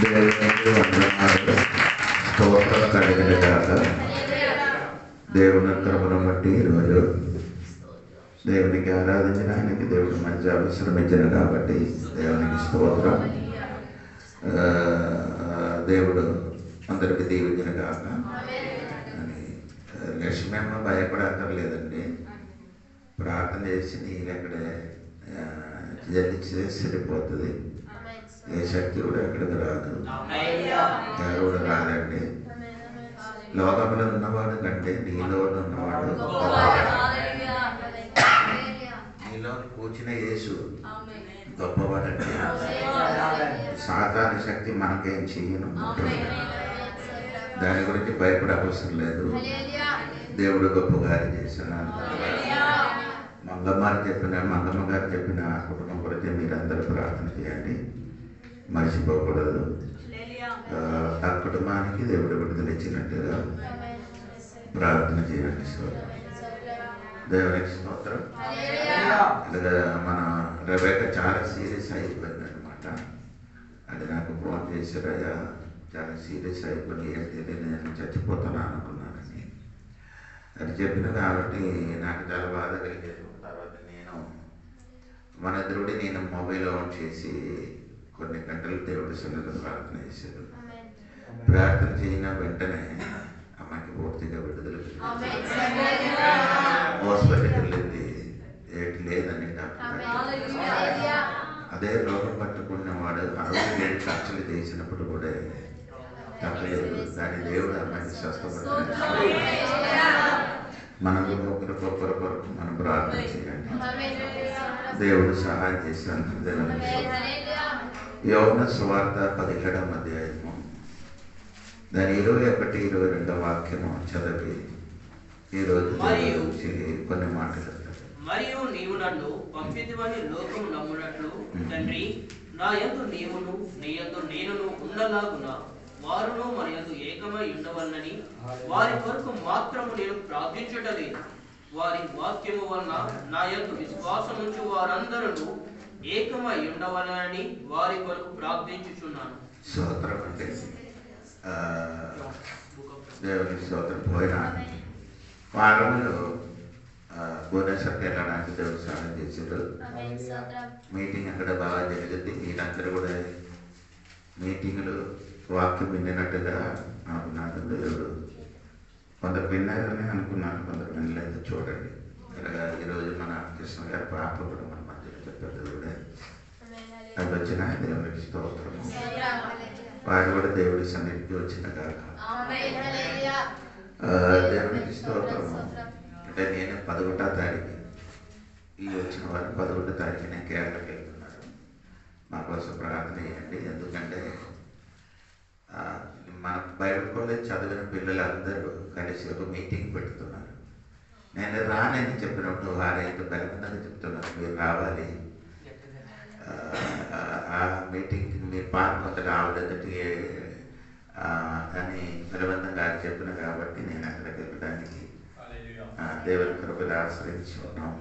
దేవునికి వందనాలు. స్తోత్రం కలిగిన గాక. దేవుని కృపను బట్టి ఈరోజు దేవునికి ఆరాధించడానికి దేవుడు మంచి అవసరం ఇచ్చారు కాబట్టి దేవునికి స్తోత్రం. దేవుడు అందరికి దీవించిన గాక అని లక్ష్మమ్మ భయపడక్కర్లేదండి. ప్రార్థన చేసి నీళ్ళు ఎక్కడే జల్లిస్తే సరిపోతుంది. ఏ శక్తి కూడా ఎక్కడికి రాదు, ఎవరు కూడా రాదండి. లోకంలో ఉన్నవాడు కంటే నీలో ఉన్నవాడు నీలో కూర్చున్న యేసు గొప్పవాడండి. సాధారణ శక్తి మనకేం చెయ్యను, దాని గురించి భయపడే అవసరం లేదు. దేవుడు గొప్ప కార్యం చేస్తున్నాను. మంగమ్మ గారు చెప్పిన కుటుంబం గురించి మీరందరూ ప్రార్థన చేయండి, మర్చిపోకూడదు. ఆ కుటుంబానికి దేవుడు విడుదల ఇచ్చినట్టుగా ప్రార్థన చేయండి. దేవునికి స్తోత్రం. అలాగా మన రెబెక్కా చాలా సీరియస్ అయిపోయింది అనమాట. అది నాకు ఫోన్ చేశారయ్యా, చాలా సీరియస్ అయిపోయింది, ఏంటి నేను చచ్చిపోతాను అనుకున్నానని అది చెప్పిన కాబట్టి నాకు చాలా బాధ కలిగేది. తర్వాత మన దేవుడి నేను మొబైల్ ఆన్ చేసి కొన్ని గంటలు దేవుడి సన్నిధిలో ప్రార్థన చేశాడు. ప్రార్థన చేసిన వెంటనే అమ్మాయికి పూర్తిగా విడుదల. హాస్పిటల్కి వెళ్ళింది, ఏటి లేదని డాక్టర్. అదే రోగం పట్టుకున్న వాడు 67 ఖర్చులు చేసినప్పుడు కూడా తగ్గలేదు. కానీ దేవుడు అమ్మాయిని స్వస్థపడ్డాడు. మనం ఒకరి కొరకు మనం ప్రార్థన చేయండి. దేవుడు సహాయం చేశాను. దేవుని యోహాను సువార్త 17వ అధ్యాయము దాని 21, 22 వాక్యము చదివి ఈరోజు కొన్ని మాటలు. మరియు నీవు నన్ను పంపితివని లోకము నమ్మునట్లు తండ్రి, నా యందు నీవును నీ యందు నేనును ఉన్నలాగున వారును మన యందు ఏకమై ఉండవలనని వారి కొరకు మాత్రము నేను ప్రార్థించుటలేదు. వారి వాక్యము వలన నా యందు విశ్వాసముంచు వారందరూ ఏకమై ఉండవలనని వారి కొరకు ప్రార్థించుచున్నాను. స్తోత్రం అంటే దేవుని స్తోత్రం. పోయిన వారంలో భువనేశ్వర్కి వెళ్ళడానికి దేవుడు సహాయం చేశారు. మీటింగ్ అక్కడ బాగా జరిగింది. మీరందరూ కూడా మీటింగ్లు వాక్యం విన్నట్టుగా అనుకున్నారు. దేవుడు కొందరు విన్నారని అనుకున్నాను, కొందరు వినలేదు. చూడండి, ఇలాగా ఈరోజు మన కృష్ణ గారి పాప కూడా మన మధ్యలో చెప్పారు కూడా అది వచ్చిన దేవుడికి స్తోత్రము. వారు కూడా దేవుడి సన్నిధికి వచ్చిన కాక దేవునికి స్తోత్రము. అంటే నేను 11వ తారీఖు ఈ వచ్చిన వారు 11వ తారీఖు నేను కేరళకి వెళ్తున్నాను. మా కోసం ప్రార్థన చేయండి. ఎందుకంటే మన బైబిల్ కాలేజ్ చదివిన పిల్లలందరూ కలిసి ఒక మీటింగ్ పెడుతున్నారు. నేను రానని చెప్పినప్పుడు వారైతే బలవంతంగా చెప్తున్నారు, మీరు రావాలి, ఆ మీటింగ్కి మీరు పాల్గొంత రావడానికి అని బలవంతంగా చెప్పిన కాబట్టి నేను అక్కడికి వెళ్ళడానికి దేవుని కృపను ఆశ్రయించి ఉన్నాం.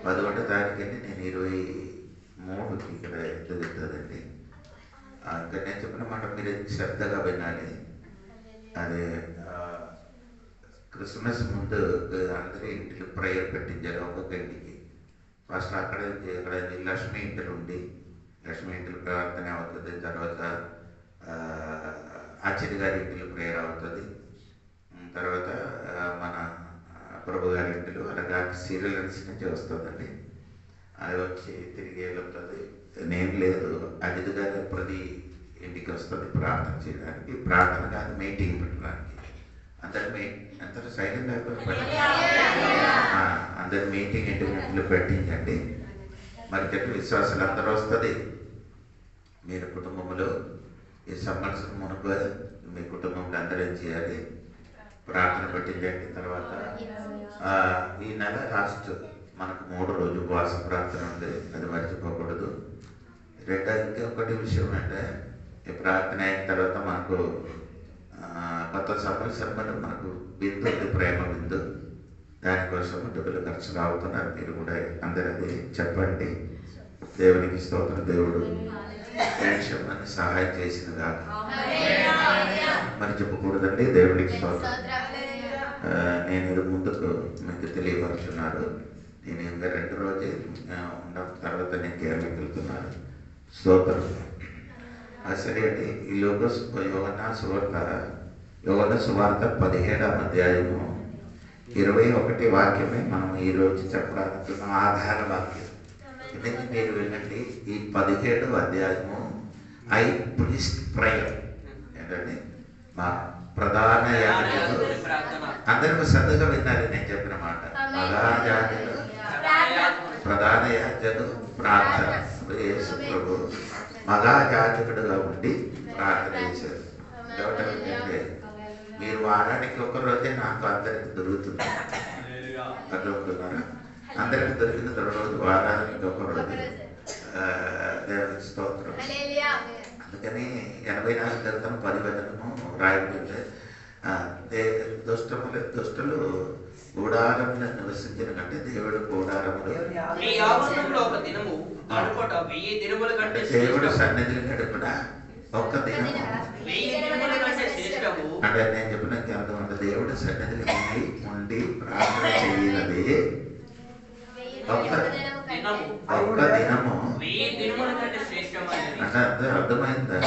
11వ తారీఖు నేను 23కి ఇక్కడ ఎదుగుతుందండి. ఇంకా నేను చెప్పిన మాట మీరు శ్రద్ధగా వినాలి. అదే క్రిస్మస్ ముందు అందరి ఇంటికి ప్రేయర్ పెట్టించారు. ఒక్కొక్క ఇంటికి ఫస్ట్ అక్కడ లక్ష్మీ ఇంటిలో ఉండి లక్ష్మీ ఇంటిలో ప్రార్థన అవుతుంది. తర్వాత ఆచార్య గారి ఇంటిలో ప్రేయర్ అవుతుంది. తర్వాత మన ప్రభు గారి ఇంటిలో అలాగా సీరియల్స్ నుంచి వస్తుందండి. అది వచ్చి తిరిగి వెళ్తుంది. నేను లేదు, అజిత్ గారు ప్రతి ఇంటికి వస్తుంది ప్రార్థన చేయడానికి. ప్రార్థన కాదు, మీటింగ్ పెట్టడానికి. అందరు సైలెంట్ అయిపోయి అందరు మీటింగ్ ఇంటిలో పెట్టించండి. మరి చెట్టు విశ్వాసాలు అందరూ వస్తుంది. మీరు కుటుంబంలో ఈ సంవత్సరం మునుపు మీ కుటుంబంలో అందరూ ఏం చేయాలి, ప్రార్థన పెట్టించండి. తర్వాత ఈ నెల లాస్ట్ మనకు 3 రోజులు ఉపవాస ప్రార్థన ఉంది, అది మర్చిపోకూడదు. ఇంకొకటి విషయం అంటే ఈ ప్రార్థన అయిన తర్వాత మనకు కొత్త సంవత్సరం అంటే మనకు బిందు ఉంది, ప్రేమ బిందు. దానికోసం డబ్బులు ఖర్చు అవుతున్నారు. మీరు కూడా అందరూ అది చెప్పండి. దేవునికి స్తోత్రం. దేవుడు ప్రేక్షకులను సహాయం చేసిన కాక మరి చెప్పకూడదండి. దేవుడికి స్తోత్రం. నేను ఇది ముందుకు మీకు తెలియపరుచున్నాను. నేను ఇంకా 2 రోజులు ఉన్న తర్వాత నేను కేరళకి వెళ్తున్నాను. స్తోత్రం. సరే అండి. ఈ యోహన్న సువార్త 17వ అధ్యాయము 21 వాక్యమే మనం ఈరోజు చెప్పడానికి ఆధార వాక్యం. ఎందుకంటే మీరు వినండి, ఈ 17వ అధ్యాయము ఐ ప్రీస్ట్ ప్రేయర్ ఏంటంటే మా ప్రధాన యాజకుడు, అందరికీ శ్రద్ధగా విన్నారు నేను చెప్పిన మాట. ప్రధాన యాజకుడు ప్రార్థన. యేసు ప్రభు మహాయాజకుడుగా ఉండి ప్రార్థన చేశారు. అంటే మీరు వారానికి 1 రోజే నాకు అందరికి దొరుకుతుంది. అర్థమవుతున్నారా? అందరికి దొరికిన 2 రోజు వారానికి 1 రోజు. దేవునికి స్తోత్రం. అందుకని 84 గ్రంథం 10 వచనము రాయబడింది. దుష్టులు గూడారంలో నివసించిన కంటే దేవుడు గూడారంలో దేవుడు సన్నిధిని గడిపిన 1 దినము అంటే నేను చెప్పినకి అర్థం అంటే దేవుడు సన్నిధిని ఉండి ప్రార్థన చేయాలి. ఒక్క దినము అంటే అర్థమైందా?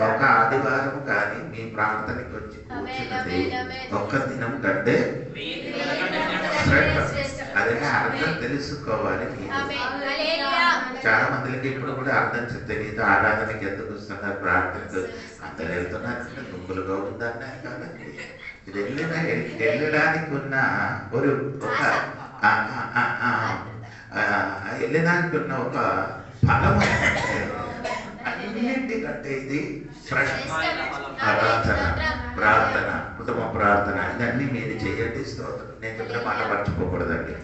ఒక ఆదివారం కానీ మీ ప్రార్థనకి వచ్చి కూర్చున్నది 1 దినం కంటే అదే అర్థం తెలుసుకోవాలి. చాలా మందికి ఇప్పుడు కూడా అర్థం తెలియదు. ఆరాధనకి ఎందుకు వస్తున్నారు, ప్రార్థనకు అందరు వెళ్తున్నారంటే గుంపులుగా ఉందన్నారు కాబట్టి ఇది వెళ్ళడానికి ఉన్న వెళ్ళడానికి ఉన్న ఒక ఫలము అన్నింటికంటే ఇది ప్రార్థన, కుటుంబ ప్రార్థన. ఇదన్నీ మీరు చేయండి. స్తోత్రం. నేను చెప్పిన మాట మర్చిపోకూడదండి.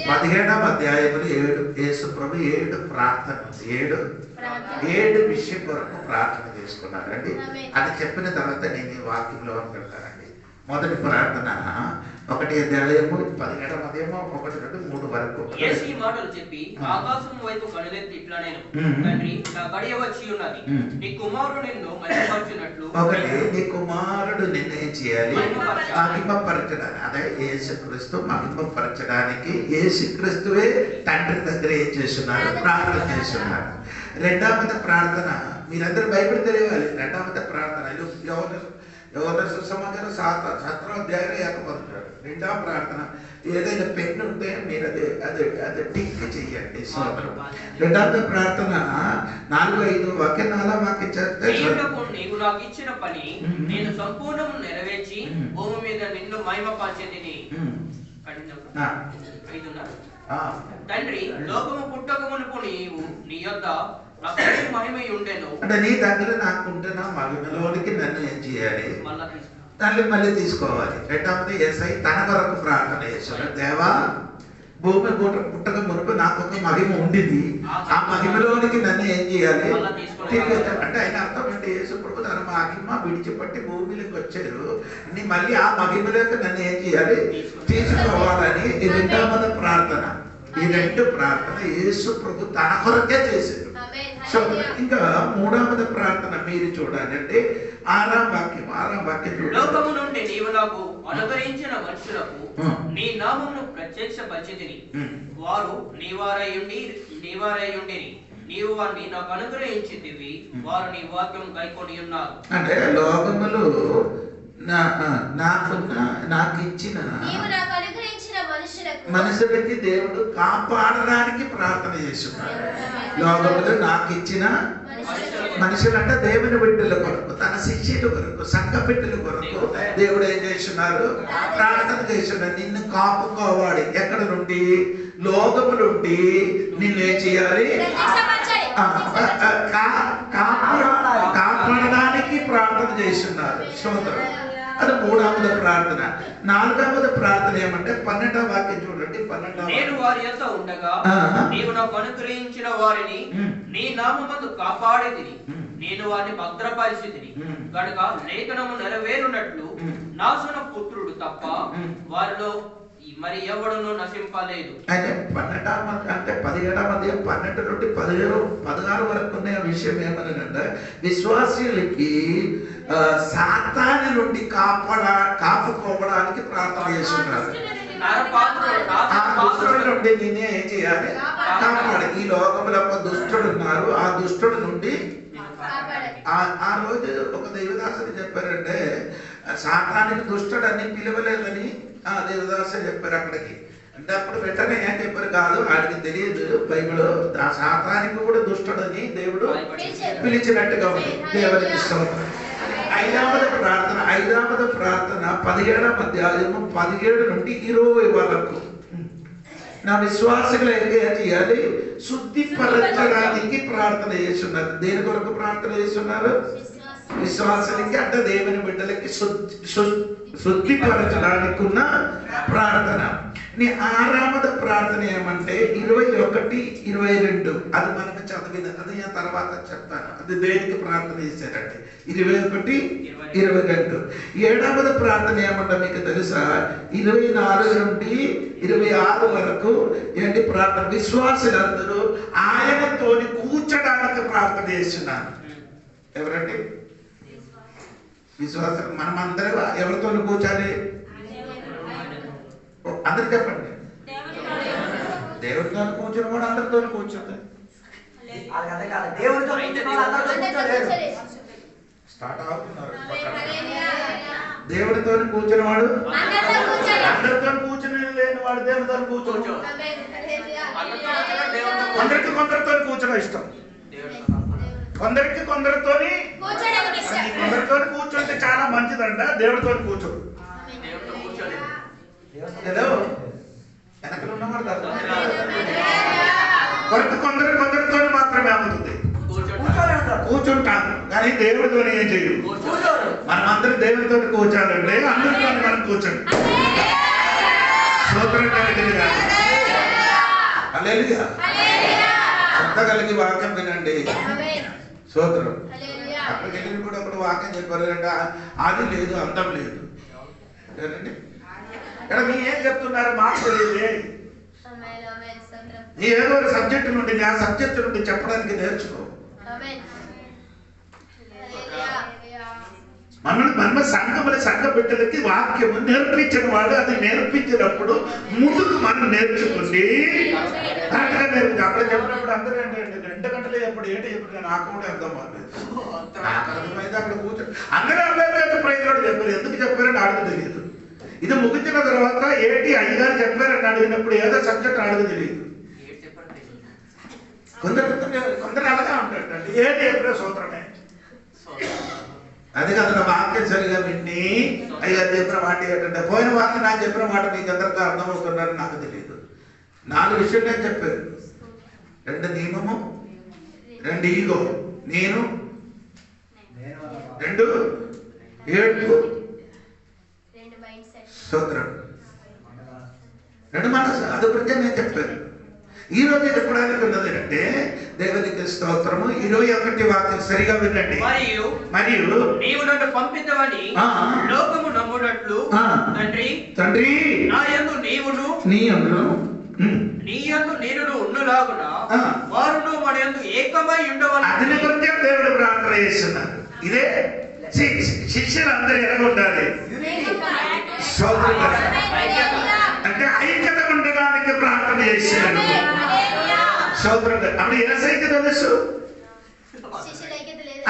17వ అధ్యాయములు 7 యేసు ప్రభు 7 ప్రార్థన 7 విషయం కొరకు ప్రార్థన చేసుకున్నారండి. అది చెప్పిన తర్వాత నేను ఈ వాక్యంలో పెడతానండి. మొదటి ప్రార్థన 1 అధ్యాయము 17వ అధ్యాయము 1, 2, 3 వరకు యేసు ఈ మాటలు చెప్పి ఆకాశం వైపు కనులెత్తి ఇట్లా నేను తండ్రి నా గడియ వచ్చి ఉన్నది, నీ కుమారుడు నిన్ను మహిమపరచునట్లు. నీ కుమారుడు నిన్ను ఏం చేయాలి? మహిమపరచడానికి. అదే యేసుక్రీస్తు మహిమపరచడానికి యేసుక్రీస్తువే తండ్రి దగ్గర ఏం చేస్తున్నారు? ప్రార్థన చేస్తున్నారు. 2వ ప్రార్థన మీరందరూ బైబిల్ తెలియాలి. 2వ ప్రార్థన యోహన్న సుసమాచారం 7వ అధ్యాయంలో ఏకపరుచాడు. 2వ ప్రార్థన ఏదైనా పెన్ను ఉంటే మీరు అదే టిక్ చేయండి. స్తోత్రం. 2వ ప్రార్థన 4-5 వాక్యం 4వ వాక్యం చదివితే నీవు నాకు ఇచ్చిన పని నేను సంపూర్ణము నెరవేర్చి భూమి మీద నిన్ను మహిమపరచెదని. తండ్రి లోకము పుట్టక మునుపు నీవు నీ యొద్ద అంటే నీ దగ్గర నాకుంటున్న మహిమలోనికి నన్ను ఏం చేయాలి? మళ్ళీ తీసుకోవాలి. 2వది యేసై తన కొరకు ప్రార్థన చేశాడు. దేవా, భూమి పుట్టక మునుపు నాకు ఒక మహిమ ఉండింది, ఆ మహిమలోనికి నన్ను ఏం చేయాలి? తిరిగి అంటే ఆయన అర్థం ఏంటి? యేసు ప్రభు తన మహిమ విడిచిపట్టి భూమిలోకి వచ్చారు. మళ్ళీ ఆ మహిమలోకి నన్ను ఏం చేయాలి? తీసుకోవాలని. ఈ 2వ ప్రార్థన. ఈ 2 ప్రార్థన యేసు ప్రభు తన కొరకే చేశారు. ఇంకా 3వ ప్రార్థన మీరు చూడాలి. అంటే 6వ వాక్యం లోకము నుండి నీవు నాకు అనుగ్రహించిన మనుషులకు నీ నామమును ప్రత్యక్షపరిచితిని, వారు నీవారై ఉండిరి, నీవు వారిని నాకు అనుగ్రహించితివి, వారు నీ వాక్యం గైకొని ఉన్నారు. అంటే లోకములు నాకు ఇచ్చిన మనుషులకి దేవుడు కాపాడడానికి ప్రార్థన చేస్తున్నాడు. లోకములు నాకు ఇచ్చిన మనుషులు అంటే దేవుని బిడ్డల కొరకు, తన శిష్యుల కొరకు, సంఘ బిడ్డల కొరకు దేవుడు ఏం చేస్తున్నారు? ప్రార్థన చేస్తున్నారు. నిన్ను కాపుకోవాలి. ఎక్కడ నుండి? లోకము నుండి నిన్ను ఏం చేయాలి? కాపాడడానికి ప్రార్థన చేస్తున్నారు. స్తోత్రం. అది 3వ ప్రార్థన. 4వ ప్రార్థన ఏమంటే 12వ వాక్యం చూడండి. 12వ నేను వారి యొద్ద ఉండగా నీవు నాకు అనుగ్రహించిన వారిని నీ నామమందు కాపాడేదిని, నేను వారిని భద్రపరిచితిని కనుక లేఖనము నెరవేరునట్లు నాశన పుత్రుడు తప్ప వారిలో మరి ఎవడును నశింపలేదు. అయితే 17 అధ్యాయం 12 నుండి 16 వరకు ఉన్న విషయం ఏమనంటే విశ్వాసీలకి సాతాను నుండి కాపుకోవడానికి ప్రార్థన చేస్తున్నారు. ఆ దుష్టుడి నుండి నేనే ఏం చేయాలి? కాపాడు. ఈ లోకంలో ఒక దుష్టుడు ఉన్నారు, ఆ దుష్టుడి నుండి ఆ రోజు ఒక దేవదాసుడు చెప్పారంటే సాతానికి దుష్టుడని పిలవలేదని ఆ దేవదాసు చెప్పారు అక్కడికి. అంటే అప్పుడు వెంటనే ఏం చెప్పారు కాదు, వాడికి తెలియదు బైబిల్ ఆ సాతానికి కూడా దుష్టుడని దేవుడు పిలిచినట్టుగా ఉంది. దేవునికి స్తోత్రం. ఐదవది ప్రార్థన 17వ అధ్యాయము 17 నుండి 20 వరకు. నా విశ్వాసులు ఏం చేయాలి? శుద్ధిపరచడానికి ప్రార్థన చేస్తున్నారు. దేని కొరకు ప్రార్థన చేస్తున్నారు? విశ్వాసానికి అంటే దేవుని బిడ్డలకి శుద్ధిపరచడానికి ఉన్న ప్రార్థన. నీ 6వ ప్రార్థన ఏమంటే 21, 22. అది మనకు చదివిన, అది నేను తర్వాత చెప్తాను. అది దేనికి ప్రార్థన చేశారంటే 21, 22. 7వ ప్రార్థన ఏమంటే మీకు తెలుసా? 24 నుండి 26 వరకు ఏంటి ప్రార్థన? విశ్వాసులందరూ ఆయనతోని కూర్చోడానికి ప్రార్థన చేస్తున్నారు. ఎవరండి? విశ్వాసం. మనం అందరం ఎవరితో కూర్చోాలి? అందరు చెప్పండి. దేవుడితో కూర్చుని కూడా అందరితో కూర్చోండి. స్టార్ట్ అవుతున్నారు. దేవుడితో కూర్చుని వాడు అందరితో కూర్చుని లేని వాడు దేవుడితో కూర్చోవచ్చు. కొందరితో కూర్చోడం ఇష్టం, కొందరితో కూర్చుంటే చాలా మంచిదంట. దేవుడితో కూర్చోడు. ఏదో వెనకలు ఉన్నవాడు కొందరితో మాత్రమే అవుతుంది. కూర్చుంటాను కానీ దేవుడితో ఏం చేయదు. మనం అందరం దేవుడితో కూర్చోాలంటే అందరితో మనం కూర్చోండి. స్తోత్రం కలిగింది కాదు. హల్లెలూయా. శ్రద్ధ కలిగి వాక్యం వినండి. స్తోత్రం. అక్కడికి వెళ్ళి కూడా ఒకటి వాక్యం చెప్పారు అంటే అది లేదు, అంతం లేదు. ఇక్కడ మీ ఏం చెప్తున్నారు? మాకు తెలియదే. నీ ఏదో ఒక సబ్జెక్టు నుండి ఆ సబ్జెక్టు నుండి చెప్పడానికి నేర్చుకో. మన సంఘ బిడ్డలకి వాక్యము నేర్పించిన వాడు అది నేర్పించినప్పుడు ముందుకు మనం నేర్చుకుంది. అక్కడ చెప్పినప్పుడు అందరూ 2 గంటలు ఎప్పుడు ఏంటి చెప్పిన నాకు కూడా అర్థం అవ్వలేదు. అర్థమైతే అక్కడ కూర్చొని అందరూ అర్థమైతే ప్రజలు చెప్పారు. ఎందుకు చెప్పారని అడుగు తెలియదు. ఇది ముగించిన తర్వాత ఏంటి అయ్యగారు చెప్పారని అడిగినప్పుడు ఏదో సబ్జెక్ట్ అడుగు తెలియదు. కొందరు అలాగా ఉంటాడు. ఏంటి ఎప్పుడో సూత్రమే అది కదా. వాక్యం సరిగా విని అయ్యగారు చెప్పిన మాట ఏంటంటే పోయిన వాక్యం నాకు చెప్పిన మాట మీకు అందరికీ అర్థమవుతున్నారని నాకు తెలియదు. 4 విషయం నేను చెప్పాను. 2 నియమము, 2 ఈగో, నేను 2 ఏడు స్తోత్రం, 2 మనసు. అది గురించి నేను చెప్పాను. ఈ రోజు చెప్పడానికి ఉన్నది అంటే దేవునికి స్తోత్రము. 21 వాక్యం సరిగా వినండి. మరియు నీవు నన్ను పంపించవని లోకము నమ్మునట్లు తండ్రి నా యందు నీవును నీ యందు నేనును ఉన్నలాగున వారును మన యందు ఏకమై ఉండవలెను. అతని గురించి దేవుడు ప్రార్థన చేస్తున్నారు. ఇదే శిష్యులు అందరూ ఎలాగుండాలి? అంటే ఐక్యత ఉండడానికి ప్రార్థన చేశారు. సోదరుడు అప్పుడు ఏసైకి తెలుసు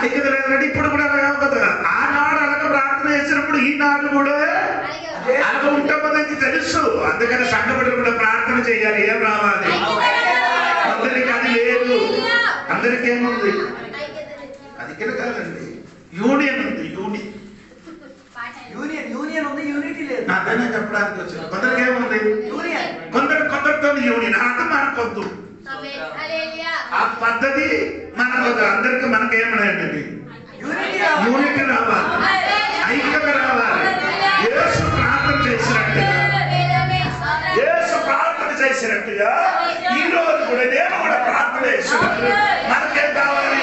ఐక్యత లేదంటే ఇప్పుడు కూడా అలాగా కదా. ఆనాడు అలాగ ప్రార్థన చేసినప్పుడు ఈనాడు కూడా అలాగ ఉంటామని తెలుసు. అందుకని సంఘపడి కూడా ప్రార్థన చేయాలి. ఏం రావాలి? అందరికి అది లేదు. అందరికి ఏముంది? అది కాదండి, యూనియన్ ఉంది. యూనియన్ ఉంది, యూనిటీ లేదు. అదనే చెప్పడానికి వచ్చింది. కొందరికి ఏముంది? కొందరితో యూనియన్. అది మనకొద్దు. ఆ పద్ధతి మనకొద్దు. అందరికి మనకేమన్నాయండి? యూనిటీ రావాలి, ఐక్యత రావాలి. యేసు ప్రార్థన చేసినట్టుగా ఈ రోజు కూడా నేను కూడా ప్రార్థన చేసినట్టు మనకేం కావాలి?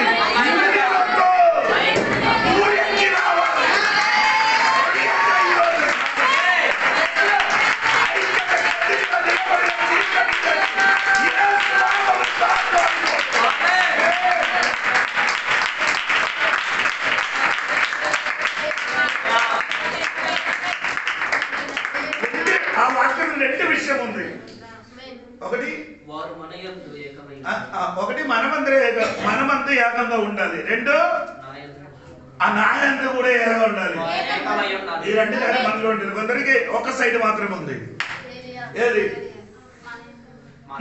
ఏకంగా ఉండాలి. రెండో ఆ నాయందు కూడా ఏకంగా ఉండాలి. ఈ రెండు కానీ మనలో ఉంటుంది. కొందరికి ఒక సైడ్ మాత్రమే ఉంది. ఏది?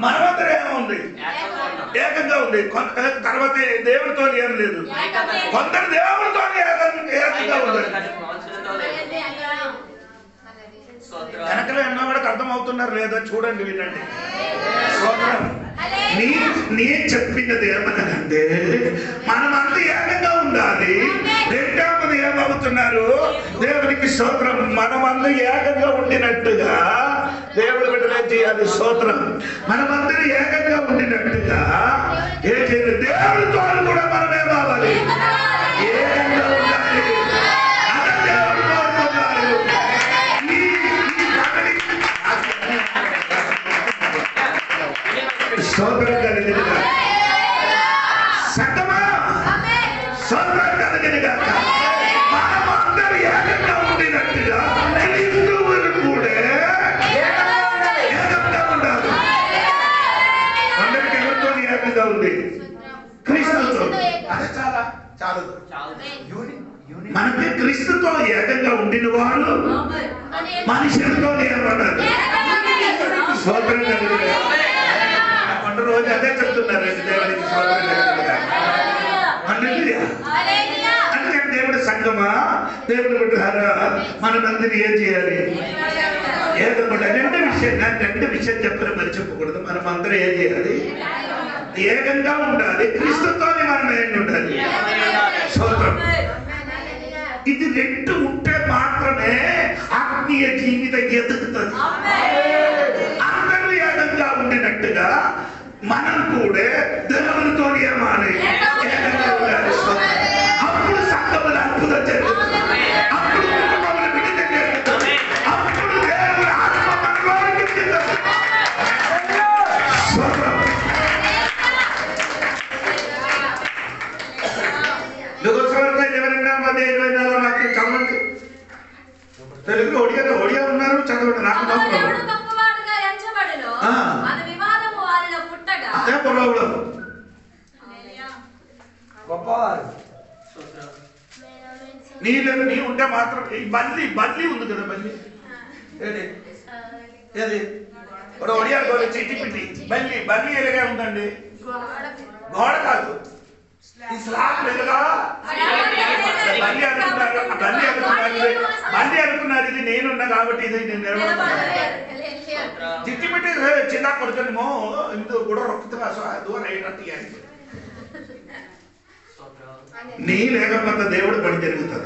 మనమందరం ఏముంది? ఏకంగా ఉంది. తర్వాత దేవుడితో ఏం లేదు. కొందరు దేవుడితో ఏకంగా ఉండాలి. వెనకలో ఎన్నో కూడా అర్థం అవుతున్నారు లేదో చూడండి, వినండి. నేను చెప్పినది ఏమనంటే మనమంతా ఏకంగా ఉండాలి. రెండవది ఏమవుతున్నారు? దేవునికి స్తోత్రం. మనమందరూ ఏకంగా ఉండినట్టుగా దేవుడు బిడ్డలే చేయాలి. స్తోత్రం. మనమందరూ ఏకంగా ఉండినట్టుగా ఏం చేయాలి? దేవుడితో కూడా మనమే కావాలి, ఏకంగా ఉండాలి. అదే దేవుడు కోరుతున్నారు. స్తోత్రం కలిగిన సంగమా, స్తోత్రం కలిగిన గాక. మనం అందరూ ఏకంగా ఉండినట్టుగా క్రీస్తువును కూడా ఏకంగా ఉండాలి. అందరికి ఎవరితో ఏకంగా ఉంది? క్రీస్తుతో. అదే చాలా చాలదు. మనకి క్రీస్తుతో ఏకంగా ఉండిన వాళ్ళు మనుషులతో ఏమన్నారు? స్తోత్రం కలిగిన రోజు అదే చెప్తున్నారు. దేవుడికి అందుకని దేవుడి సంగమా, దేవుడి బిడ్డలారా, మనమందరినీ ఏం చేయాలి? ఏకకుండా. రెండు విషయం చెప్పని మరి చెప్పకూడదు. మనం అందరూ ఏం చేయాలి? ఏకంగా ఉండాలి. క్రీస్తుతోనే మనం ఏం ఉండాలి? స్తోత్రం. ఇది రెండు ఉంటే మాత్రమే ఆత్మీయ జీవితం ఎదుగుతుంది. అందరూ ఏకంగా ఉండినట్టుగా మనం కూడా దేవునితో ఏమాలి? ఏకంగా ఉండాలి. అప్పుడు సంఘములు అద్భుతం జరుగుతుంది. అప్పుడు కుటుంబములు విడుదల జరుగుతుంది. అప్పుడు దేవుని ఆత్మ మనలోకి దిగుతుంది. చదవండి. తెలుగులో ఒడియా ఉన్నారు, చదవండి. నాకు అదే పొరవడం గొప్పవారు. నీళ్ళు నీ ఉంటే మాత్రం బల్లి ఉంది కదా, బల్లి ఏది ఏది ఒడియా చిట్టి పిట్టి బల్లి ఎలాగే ఉందండి? గోడ కాదు, ఈ స్లాబ్ ఎదుగా బల్లి అనుకున్నారు. ఇది నేనున్నా కాబట్టి ఇది నేను నిలబడుతున్నాను. చిట్టి పిట్టి చిన్న కొడుకునేమో ఇందు కూడా రొక్కుతా దూరం అయినట్టు. నీ లేకపోతే దేవుడు పని జరుగుతుంది.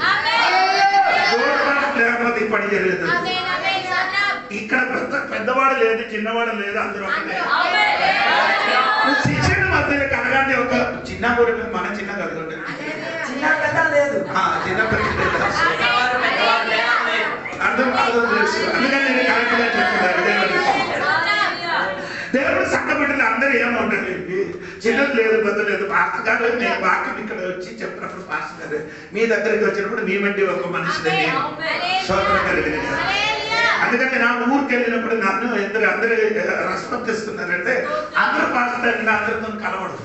లేకపోతే ఈ పని జరుగుతుంది. ఇక్కడ పెద్దవాడు లేదు, చిన్నవాడు లేదు, అందరూ ఒకటే. శిక్షణ మధ్య కలగానే ఒక చిన్న కొడుకు, మన చిన్న కలగండి, చిన్న పెద్ద లేదు, చిన్న పెద్ద అర్థం కాదు. అందుకని నేను కరెక్ట్గా చెప్తున్నాను. దేవుడు సంఘబిడ్డలు అందరూ ఏమంటారు? చిన్నది లేదు, పెద్ద లేదు. పాస్టర్ గారు నేను వాక్యం ఇక్కడ వచ్చి చెప్పినప్పుడు పాస్టర్ గారు మీ దగ్గరికి వచ్చినప్పుడు మీ వంటి ఒక మనిషిని స్తోత్రం కలిగిన. అందుకని నా ఊరికి వెళ్ళినప్పుడు నన్ను అందరూ రెస్పెక్ట్ ఇస్తున్నారంటే అందరూ పాస్టర్ గారిని అందరితో కలవడు.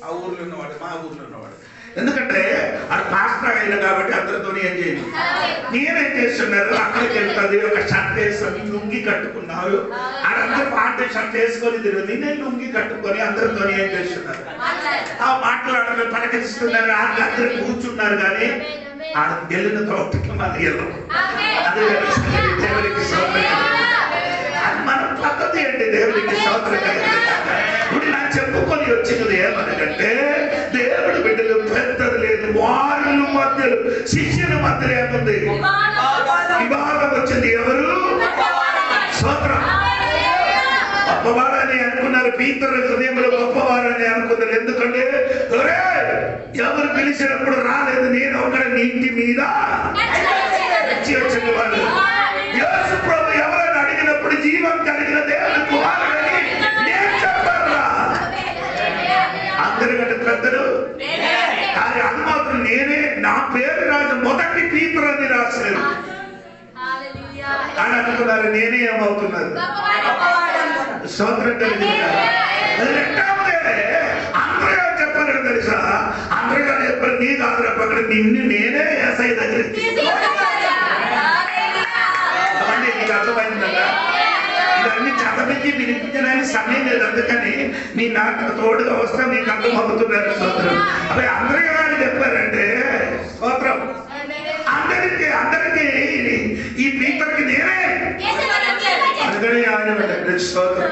ఆ ఊర్లో ఉన్నవాడు, మా ఊర్లో ఉన్నవాడు. ఎందుకంటే అది పాస్టర్ అయినా కాబట్టి అందరితో ఏం చేయండి. నేనేం చేస్తున్నారు? అక్కడికి వెళ్తుంది, ఒక షర్ట్ వేసుకొని లుంగి కట్టుకున్నారు. అదందరూ పార్టీ షర్ట్ వేసుకొని తిరుగుతుంది. నేను లుంగి కట్టుకొని అందరితో ఏం చేస్తున్నారు? ఆ మాట్లాడారు, పలకరిస్తున్నారు. అందరూ కూర్చున్నారు. కానీ ఆడ వెళ్ళిన తోటకి మళ్ళీ వెళ్ళరు. అదే దేవుడికి సౌకర్యం. అది మన పద్ధతి అండి. దేవుడికి సౌకర్యం. ఇప్పుడు నా చెప్పుకొని వచ్చినది ఏమనకంటే దేవుడి బిడ్డలు పెద్దది లేదు, వారి మధ్యలో శిష్యుల మధ్యలో ఏముంది? వివాదం వచ్చింది. ఎవరు? స్తోత్రం. గొప్పవారని అనుకున్నారు. పీతరు హృదయంలో గొప్పవారని అనుకున్నారు. ఎందుకంటే ఎవరు పిలిచినప్పుడు రాలేదు, నేను ఒకరి నీ ఇంటి మీద వచ్చి వచ్చిన వాళ్ళు. యేసు ప్రభు ఎవరైనా అడిగినప్పుడు జీవం కలిగిన దేవుని కుమారుడని నేను చెప్పారా? అందరికంటే పెద్దలు కానీ అది మాత్రం నేనే. నా పేరు రాజు మొదటి పీతరు అని రాశారు అని అనుకున్నారు. నేనే ఏమవుతున్నారు? స్తోత్రం కలిగిన. రెండవదే అందరూ చెప్పారు తెలుసా? నిన్ను నేనే యేసయ్య దగ్గరికి అవన్నీ నీకు అర్థమైంది కదా. ఇవన్నీ చదవించి వినిపించడానికి సమయం లేదు, అందుకని నీ నాకు తోడుగా వస్తా నీకు అర్థమవుతున్నారు. స్తోత్రం. అవి అందరికీ వాళ్ళు చెప్పారంటే స్తోత్రం, అందరికీ ఈ పీతర్కి నేనే, అందుకని ఆయన స్తోత్రం.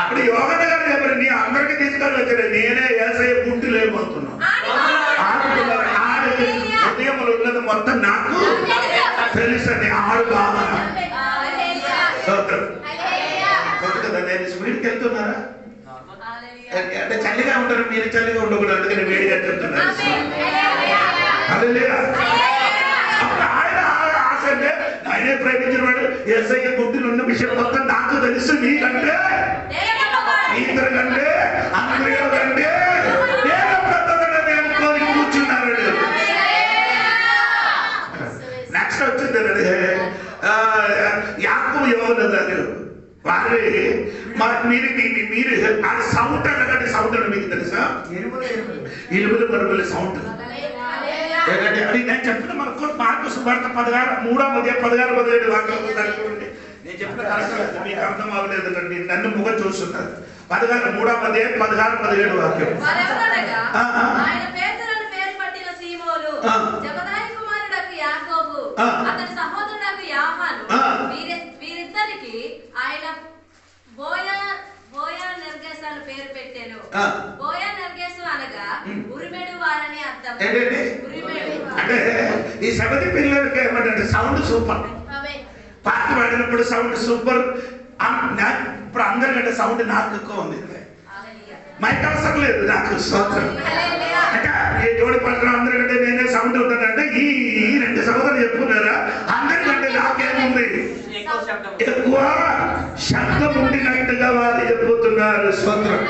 అప్పుడు యోగన గారు చెప్పారు, నీ అందరికీ తీసుకొని వచ్చారు, నేనే యేసయ్య గుంటు లేకపోతున్నాను. హృదయంలో ఉన్నది మొత్తం నాకు తెలుసని ఆడు బాగా స్తోత్రం. కదా నేను స్పీడ్కి వెళ్తున్నారా అంటే చలిగా ఉంటారు, మీరు చలిగా ఉండకూడదు, అందుకని వేడిగా చెప్తున్నారు. అప్పుడు ఆయన ఆశ అంటే ఆయనే ప్రేమించిన వాడు, యేసయ్య గుండెలు ఉన్న విషయం మొత్తం నాకు తెలుసు, నీకంటే ఇద్దరు కంటే అందరూ కంటే నేను పెద్దదని అనుకోని కూర్చున్నారు. నెక్స్ట్ వచ్చింది యాకోబు యోహాను వారి మీరు అది సౌండ్ అనగానే సౌండ్ అని మీకు తెలుసా? ఇలుగులు మరుగుల సౌండ్. అది నేను చెప్పిన మనకు మార్కు సువార్త 16:16-17 వాక్యాలు చూడండి. నేను చెప్పిన కరెక్ట్ మీకు అర్థం అవ్వలేదు, నన్ను ముఖ చూస్తున్నారు. 16:16-17 వాక్యం. వీరిద్దరికి ఆయన బోయా నెర్గేస్ అని పేరు పెట్టారు. బోయా నెర్గేసు అనగా ఉరిమెడు వారని అర్థం. అంటే ఈ సగతి పిల్లలకి ఏమంటే సౌండ్ సూపర్, పాట పాడినప్పుడు సౌండ్ సూపర్. ఇప్పుడు అందరికంటే సౌండ్ నాకు ఎక్కువ ఉంది, మైక్ అవసరం లేదు నాకు. స్తోత్రం. అంటే ఏ జోడి పట్ల అందరికంటే నేనే సౌండ్ ఉంటానంటే ఈ 2 సహోదరులు చెప్పుకున్నారా, అందరికంటే నాకేముంది ఎక్కువ శబ్దం ఉండినట్టుగా వారు చెప్పుతున్నారు. స్తోత్రం.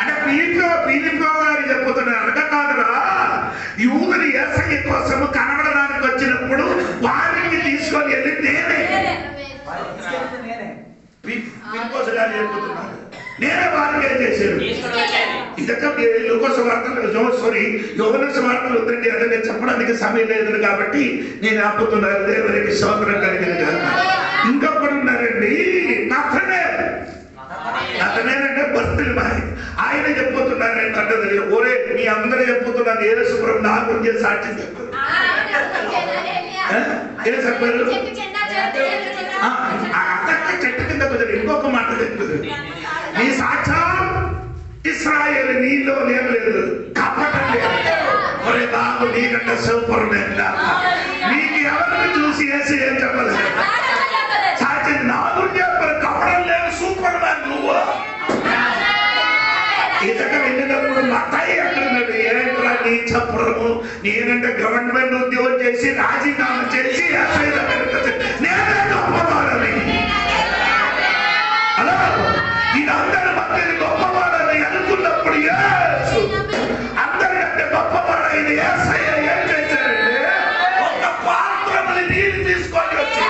అంటే పీలిపో గారు చెప్పుతున్నారు అనగా కాదురా, యూదులు యేసయ్య కోసం కనబడడానికి వచ్చినప్పుడు వారికి తీసుకొని వెళ్ళి నేనే పిలిపోసు గారు చెప్పుతున్నారు, నేనే వారికి ఏం చేశాను. ఇదొక యోహాను సువార్తలు వద్దండి, అదే చెప్పడానికి సమయం లేదు కాబట్టి నేను ఆపుతున్నాను. దేవునికి స్తోత్రం కలిగిన కాదు. ఇంకొకడు ఉన్నారండి నతనేనంటే భక్తులు మారి ఆయన చెప్పుతున్నారంటే అంటే ఓరే మీ అందరూ చెప్పుతున్నారు, యేసు ప్రభు నా గురించి సాక్ష్యం చెప్పారు. ఏం చెప్పారు? చెట్టు కింద కుదరు. ఇంకొక మాట చెప్తుంది, నీ సాక్ష్యం ఇశ్రాయేలు నీలో లేదు, కపటం లేదు. ఒరే బాబు నీకంటే సూపర్ మ్యాన్, నీకు ఎవరిని చూసి వేసి ఏం చెప్పలేదు, సాక్ష్యం నా గురించి చెప్పారు, కపటం లేదు, సూపర్ మ్యాన్ నువ్వు. ఇతక వెళ్ళినప్పుడు మతాయి అంటున్నాడు, ఏంట్రా నీ చెప్పడము, నేనంటే గవర్నమెంట్ ఉద్యోగం చేసి రాజీనామా చేసి నేనే గొప్పవాడని. అలా ఇదందరి మధ్య గొప్పవాడని అనుకున్నప్పుడు అందరికంటే గొప్పవాడైన యేసయ్య ఏం చేశారంటే ఒక పాత్రని నీళ్ళు తీసుకొని వచ్చి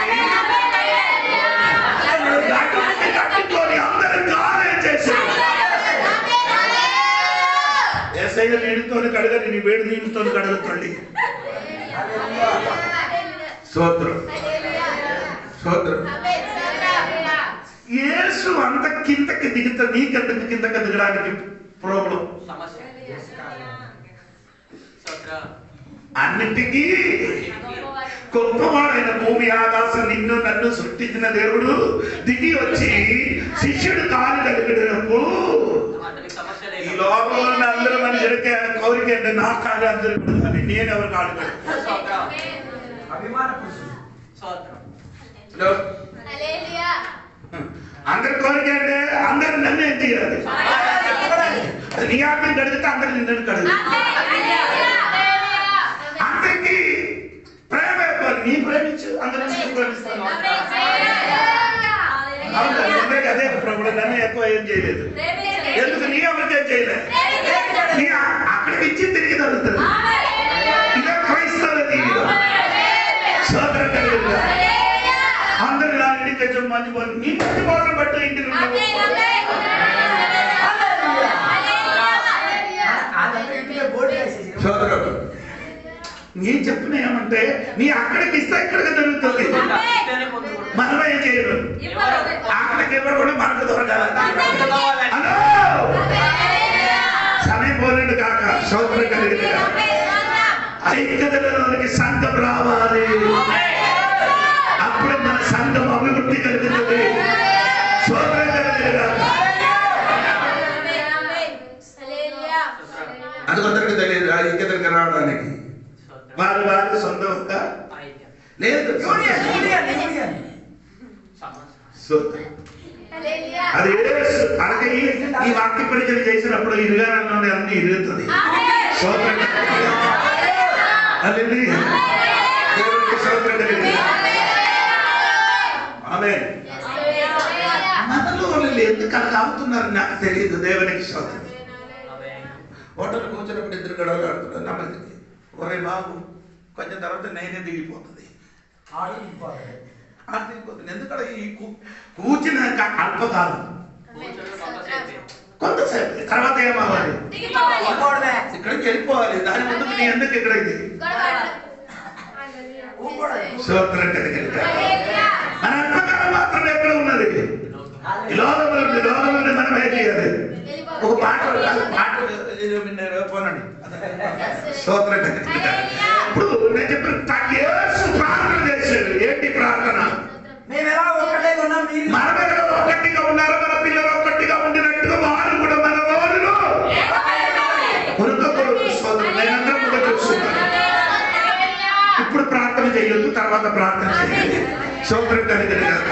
కట్టుకొని అందరి గాయం చేశారు. యేసయ్య నీటితో కడగని, నీ వేడి నీళ్ళతో కడగండి. స్తోత్రం. స్తోత్రం. యేసు అంత కిందకి దిగుతా, నీకెందుకు కిందకి దిగడానికి ప్రాబ్లం? అన్నిటికీ గొప్పవాడైన భూమి ఆకాశం నిన్ను నన్ను సృష్టించిన దేవుడు దిగి వచ్చి శిష్యుడు కాలు కలిగినప్పుడు ఈ లోకంలో అందరూ మనుషులకి కోరిక అంటే నా కాలు అందరూ అని, నేను ఎవరు కాలు అందరి కోరిక అంటే అందరు నన్ను ఏం చేయాలి, నీ ఆత్మ కడిగితే అందరు నిన్ను కడుగు. అందరికి ప్రేమ అయిపోవాలి, నీ ప్రేమించు అందరూ ప్రేమిస్తాను. అందరికి అదే ప్రభుత్వం, నన్ను ఎక్కువ ఏం చేయలేదు, ఎందుకు నీ ఎవరికేం చేయలేదు, నీ అక్కడికి ఇచ్చి తిరిగి తగ్గుతుంది. ఇదే క్రైస్తవ జీవితం. సోదరం కలిగి అందరు నా ఇంటికి వచ్చి మంచి పోయి నీ మంచి పోవడం బట్టి ఇంటికి సోదరం నేను చెప్పిన ఏమంటే నీ అక్కడికి ఇస్తే ఇక్కడికి దొరుకుతుంది. మనం ఏం చేయరు, అక్కడికి ఎవరు కూడా మనకు దొరకాలి. హలో, సమయం పోలేడు కాక స్తోత్రం కలిగింది. ఐక్యతలోనికి సంఘం రావాలి, అప్పుడే మన సంఘం అభివృద్ధి కలుగుతుంది. స్తోత్రం కలిగింది కాక. అది కొందరికి తెలియదు ఐక్యతకి రావడానికి. వారు వారికి సొంతంగా లేదు. అది అలాగే ఈ వాక్య పరిచయం చేసినప్పుడు ఇరుగానంలో అన్ని ఇరుగుతుంది. ఆమె మనలో వాళ్ళు ఎందుకు అలా అవుతున్నారు నాకు తెలియదు. దేవునికి స్తోత్రం. హోటల్ కూర్చున్నప్పుడు ఇద్దరు గడవలు ఆడుతున్నారు. నమ్మది ఒరే బాబు కొంచెం తర్వాత నేనే దిగిపోతుంది, దిగిపోతుంది. ఎందుకంటే ఈ కూర్చున్నాక అల్పకాలం, కొంతసేపు తర్వాత ఏమవ్వాలి, ఇక్కడికి వెళ్ళిపోవాలి. దాని ముందుకు నీ ఎందుకు ఇక్కడ ఇది స్తోత్రం కలిగి. మన అల్పకాలం మాత్రం ఎక్కడ ఉన్నది? ఈ లోకంలో లోకంలో మనం ఏం చేయాలి? ఒక పాట పోనండి. స్తోత్రం కలిగి. ఇప్పుడు నేను చెప్పిన ప్రార్థన చేశాడు. ఏంటి ప్రార్థన? మనమెలా ఒక్కటిగా ఉన్నారు, మన పిల్లలు ఒక్కటిగా ఉండినట్టుగా వారు కూడా మన రోజులు ఉరుకకూడదు. స్తోత్రం. నేనందరం కూడా చూస్తున్నాను. ఇప్పుడు ప్రార్థన చేయొద్దు, తర్వాత ప్రార్థన చేయాలి. స్తోత్రం కలిగిన కాక.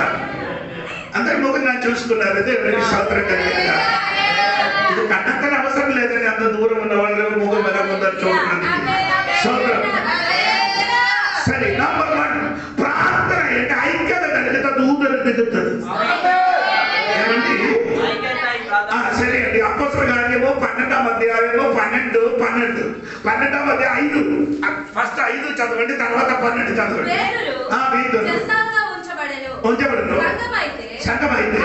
అందరి ముగ్గురు నన్ను చూసుకున్నారు. దేవునికి స్తోత్రం కలిగిన కాక. ఇది కన్నక్కన అవసరం లేదని అంత దూరం ఉన్న వాళ్ళు ముగ్గురు మీద ముందరు చూడండి. స్తోత్రం. సరే, నంబర్ 1 ప్రార్థన అంటే ఐక్యత కలిగితే దూతలు దిగుతుంది. ఏమండి? సరే అండి. అపోస్తలుల కార్యము 12వ అధ్యాయము 12వ అధ్యాయం 5 ఫస్ట్ 5 చదవండి, తర్వాత 12 చదవండి. ఉంచబడను సంఘమైతే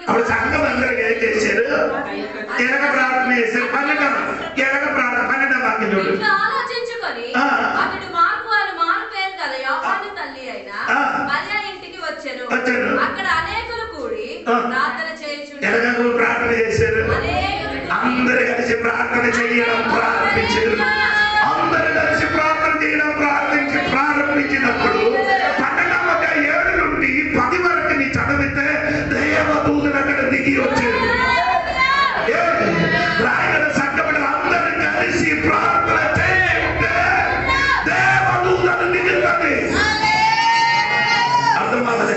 అప్పుడు సంఘం అందరూ ఏం చేశారు? ఎలగ ప్రార్థన చేశారు. 12వ వాక్యం చూడండి. అతడు మార్కు అని మారు పేరు గల యోహాను తల్లి అయిన మరియ ఇంటికి వచ్చెను. అక్కడ అనేకులు కూడి ప్రార్థన చేయుచుండెను. ప్రార్థన చేశారు. అందరూ కలిసి ప్రార్థన చేయడం ప్రారంభించారు. అందరూ కలిసి ప్రార్థన చేయడం ప్రారంభించినప్పుడు 7 నుండి 10 వరకు నీ చదివితే దేవదూతలు అక్కడ దిగి వచ్చారు. రాయగడ సంఘములు అందరూ కలిసి ప్రార్థన చేయంటే దేవదూతలు దిగుతుంది. అర్థమవుతుంది.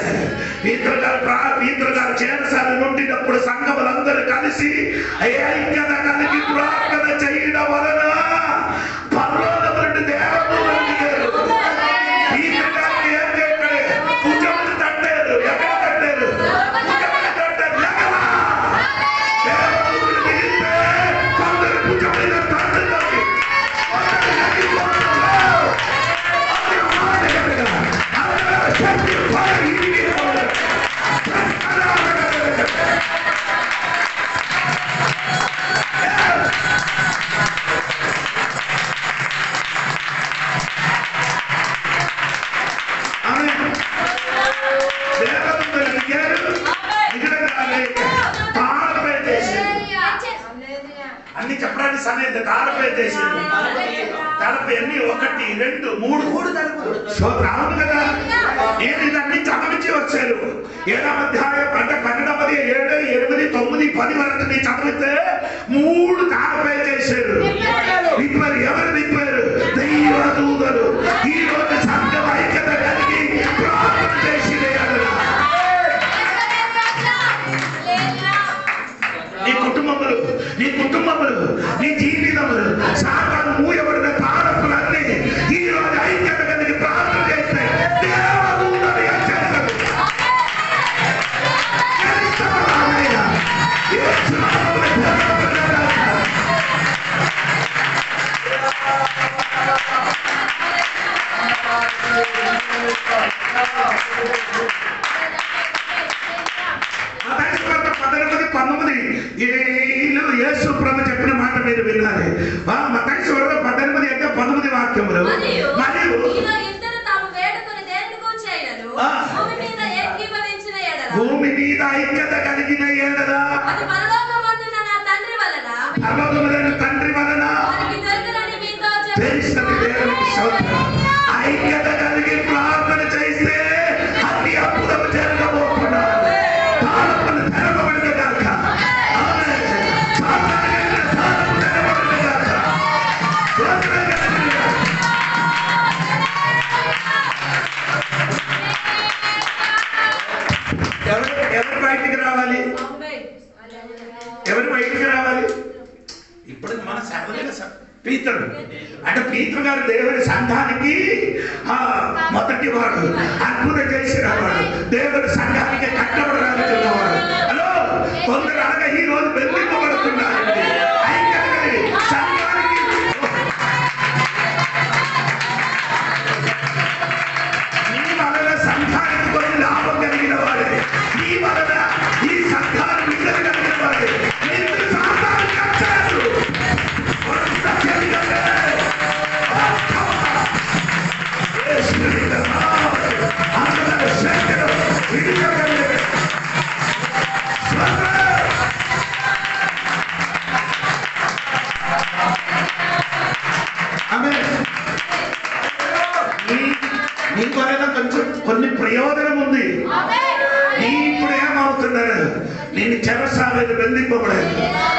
పీతరుగారు చేరసాల నుండినప్పుడు సంఘములందరూ కలిసి ఐక్యత కలిగి ప్రార్థన చేయడం వలన పరలోకం నుండి దేవదూతలు దిగారు. పీతరుగారు ఏం చేశారు? భుజములు తట్టారు. ఎక్కడ తట్టారు? భుజములు తట్టారు. ఎక్కడా? దేవదూతలు దిగితే కొందరు భుజములు తట్టుతుంది. అన్ని చెప్పడానికి సమయం తాళపై చేసింది. తలపై అన్ని 1 2 3 తలుపులు. రాను కదా. నేను ఇదన్నీ చదివించి వచ్చాను. 7వ అధ్యాయం 12వ 7 8 9 10 వరకు నేను చదివితే 3 తాళపై చేశారు. విప్పారు. ఎవరు విప్పారు? దైవదూతలు. ఈ రోజు సంఘం ఐక్యత కలిగి ప్రార్థన చేసి నీ కుటుంబములు నీ జీవితములు సాతాను మూయబడిన తాళపులన్నీ ఈ రోజు ఐక్యత కలిగి ప్రార్థన చేస్తే దేవదూతలు చేస్తారు. యేసు ప్రభు చెప్పిన మాట మీరు వినాలి. మత్తయి సువార్త వాక్యములు మరియు భూమి మీద ఐక్యత కలిగిన ఎడల పరలోకమందున్న తండ్రి వలన తెలుస్తుంది. దేవునికి స్తోత్రం. ఐక్యత కలిగి ప్రార్థన చేస్తే అన్ని అద్భుతం జరగబోతున్నాడు. తాళములు తెరవబడును గాక. ఆమేన్. సాతానుగైన తాళములు తెరవబడును గాక. స్తోత్రం కలుగును. ఎవరు బయటికి రావాలి? ఎవరు బయటికి రావాలి? ఇప్పుడు మన సహోదరుడు పీతరు అంటే పీతరు గారు దేవుని సంఘానికి మొదటి వాడు, అద్భుతం చేసిన వాడు, దేవుని సంఘానికి కట్టబడి రాలుతున్నవాడు. హలో, కొందరు అనగా ఈ రోజు బెదిరింపబడుతున్నారు. ఐక్యత కలిగి సంఘానికి ఈ వలన సంఘానికి కొన్ని లాభం కలిగిన వాడే, ఈ వలన ఈ సంఘాన్ని విడుదల కలిగిన వాడే. నిన్ను సాతాను కట్టాడు. కొంచెం కొన్ని ప్రయోజనం ఉంది. ఇప్పుడు ఏమవుతున్నారు? నేను చెరసాలేదు, బెదిరింపబడేది.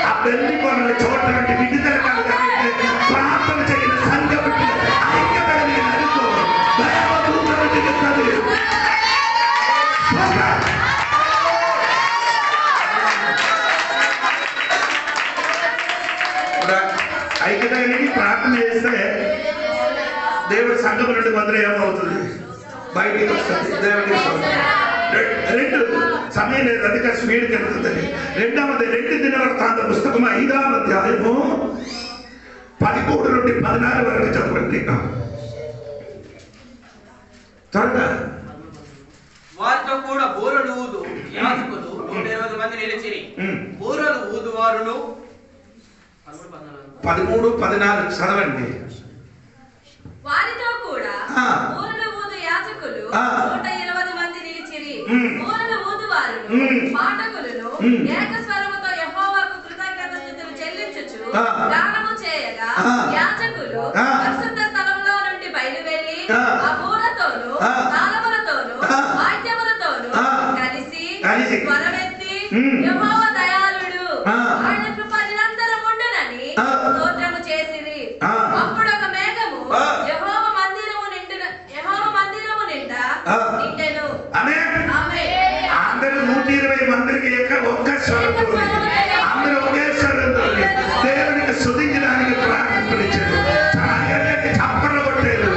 ఆ బెదిరింపబడిన చోట నుండి విడుదల కలగాలంటే ప్రార్థన చేయని సంఘం ఐక్యత కలిగిన అనుకో దైవదూతలు దిగుతుంది. ఐక్యత కలిగి ప్రార్థన చేస్తే దేవుడి సంఘం నుండి మొదలు ఏమవుతుంది? బయటికి వస్తుంది. దేవుడికి రెండు సమయం లేదు, అందుకే స్పీడ్కి వెళ్తుంది. రెండవది 2 దినవృత్తాంత పుస్తకం 5వ అధ్యాయము 13 నుండి 14 వరకు చదవండి త్వరగా. వారితో కూడా బూరలు ఊదు యాజకులు 120 మంది నిలిచిరి. బూరలు ఊదువారును 13, 14 చదవండి. వారితో కూడా బూరలు ఊదు యాజకులు 120 మంది నిలిచిరి. బూరలు ఊదువారును పాఠకులను ఏకస్వరముతో యెహోవాకు కృతజ్ఞతాస్తుతులు చెల్లించుచు గానము చేయగా యాజకులు పరిశుద్ధ స్థలంలో నుండి బయలువెళ్ళి ఆ బూరతోను తాళములతోను వాద్యములతోను కలిసి స్వరమెత్తి యెహోవా దయాళుడు, ఆయన కృప నిరంతరం ఉండునని స్తోత్రము చేసిరి. అప్పుడు ఒక మేఘము యెహోవా మందిరము నిండా నిండెను. అందరూ 120 మందికి ఒక్క స్వరంతో అందరూ ఒకే స్వరంతో దేవునికి స్తుతించడానికి ప్రారంభించారు. చప్పట్లు కొట్టారు,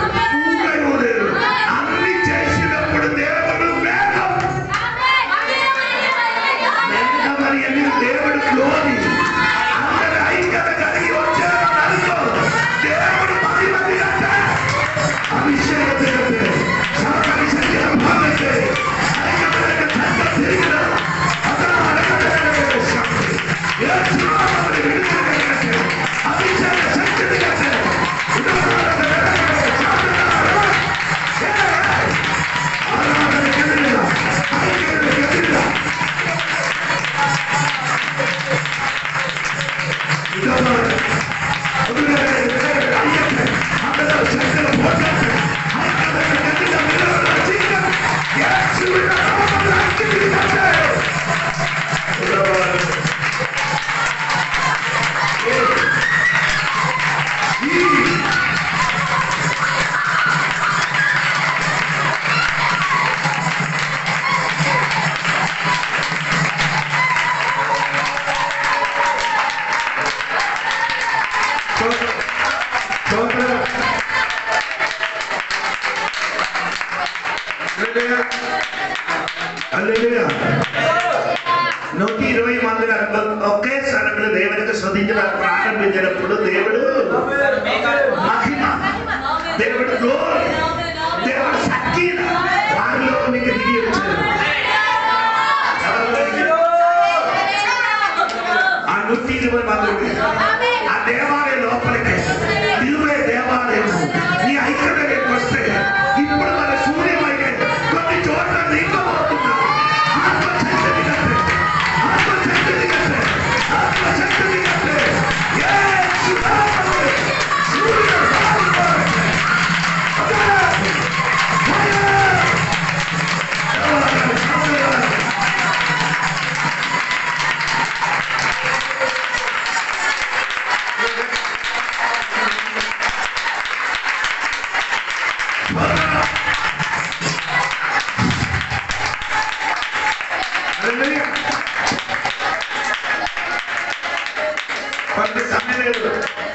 ఊరేరు, అన్ని చేసినప్పుడు దేవుడు మేఘం దేవుడు గ్లోరీ అందరు ఐక్యత కలిగి వచ్చారు. దేవుడు మంది అంటే అభిషేకం హల్లెలూయా. 120 మంది ఒకే స్వరంలో దేవునికి స్తుతించడానికి ప్రారంభించినప్పుడు దేవుడు మహిమ, దేవుడు గ్లోరీ, దేవుడు సకీన వారిలోనికి దిగి వచ్చాడు. ఆ 120 మంది ఆ దేవాలయం లోపలికి దిగువే దేవాలయం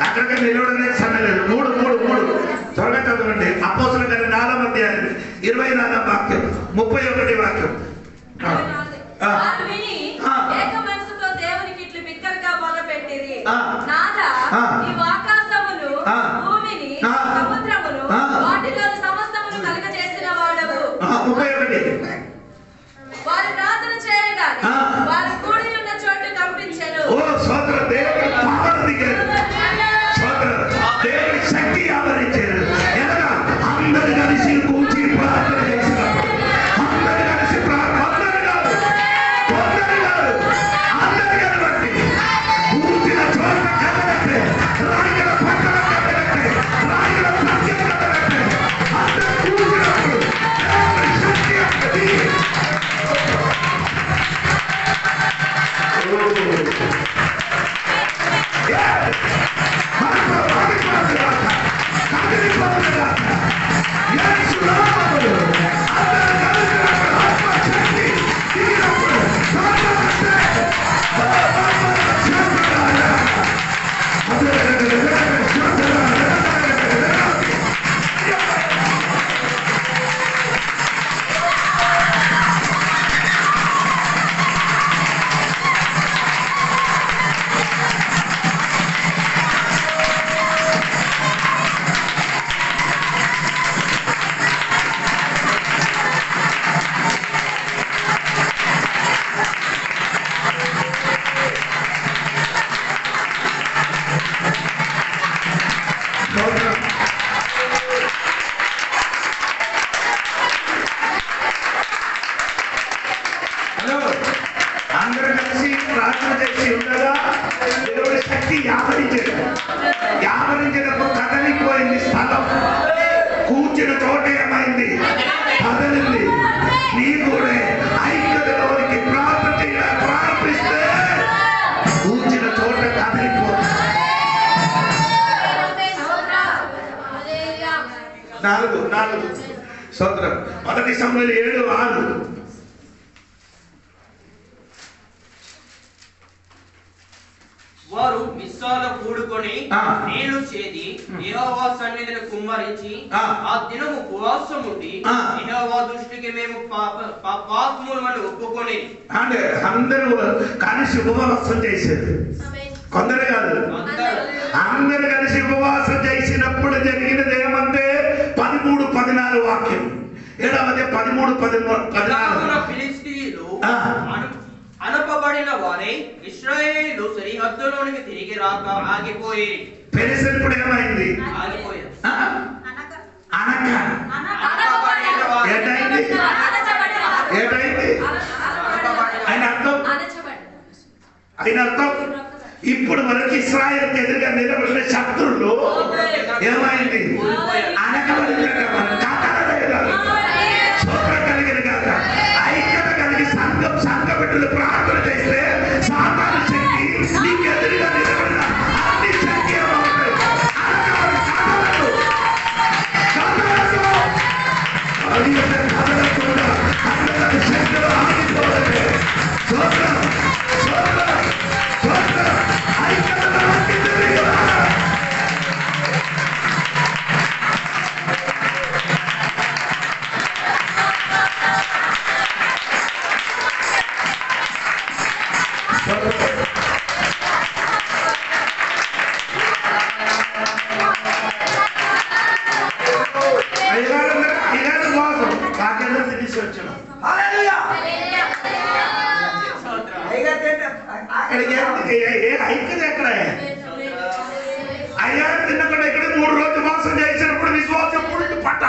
అక్కడికి నిలవడనే సమయం. 3 త్వరగా చదవండి. అపోస్తలుల కార్యాలు 4వ అధ్యాయం 24వ వాక్యం 31వ వాక్యం. వారు విని ఏక మనసుతో దేవునికి ఇట్లు బిగ్గరగా మొదలుపెట్టిరి. నాథా, నీవు ఆకాశమును భూమిని సముద్రమును వాటిలోని సమస్తమును కలుగజేసిన వాడవు. 31. వారు ప్రార్థన చేయగానే వారు కూడి ఉన్న చోటు కంపించెను. ఓ సోదర, దేవుని పవర్ దిగారు. సోదర, దేవుని శక్తి ఆవరించారు. ఎలాగా? అందరు కలిసి కూర్చి ప్రార్థన చేసినప్పుడు, అందరు కలిసి అందరు కాదు, అందరు కలబట్టి కూర్చిన చోట కదలట్టే, రాయిల పక్కన కదలట్టే, రాయిల పక్కన కదలట్టే, అందరు కూర్చున్నప్పుడు దేవుని శక్తి అన్నది. అందరూ కలిసి ప్రార్థన చేసి ఉండగా దేవుడి శక్తి యావరించినప్పుడు కదలిపోయింది స్థలం. కూర్చున్న చోట ఏమైంది? కదలింది. నీ కూడా ఐక్యతలోనికి ప్రార్థన చేయాలి. ప్రార్థిస్తే కూర్చున్న చోట కదలిపోతుంది. 4 స్తోత్రం. 1 సమూయేలు 7:6. వారు మిస్సాల కూడుకొని నీళ్లు చేది యెహోవా సన్నిధిని కుమ్మరించి ఆ దినము ఉపవాసం ఉండి యెహోవా దృష్టికి మేము పాపములను ఒప్పుకొని. అంటే అందరూ కలిసి ఉపవాసం చేశారు. కొందరు కాదు, అందరూ కలిసి ఉపవాసం చేసినప్పుడు జరిగినది ఏమంటే 13-14 వాక్యం. 13-14 ఫిలిష్తీయులు అనపబడిన వారే ఇశ్రాయేలు సరిహద్దులోనికి తిరిగి రాక ఆగిపోయి. పెరిసినప్పుడు ఏమైంది? ఆగిపోయారు. ఆయన అర్థం ఇప్పుడు వరకు ఇశ్రాయేలుకు ఎదురుగా నిలబడిన శత్రువులు ఏమైంది? అనకబడిన కలిగిన కాక ఐక్యత కలిగి సంఘ బిడ్డలు ప్రార్థన చేస్తే సాతాను శక్తి నీకు ఎదురుగా నిలబడిన అన్ని శక్తి శక్తులు ఆగిపోవాలి. ఐక్యత ఎక్కడ? అయ్యా తిన్నక్కడ ఇక్కడ 3 రోజులు మాసం చేసినప్పుడు విశ్వాసం పుల్లు పట్ట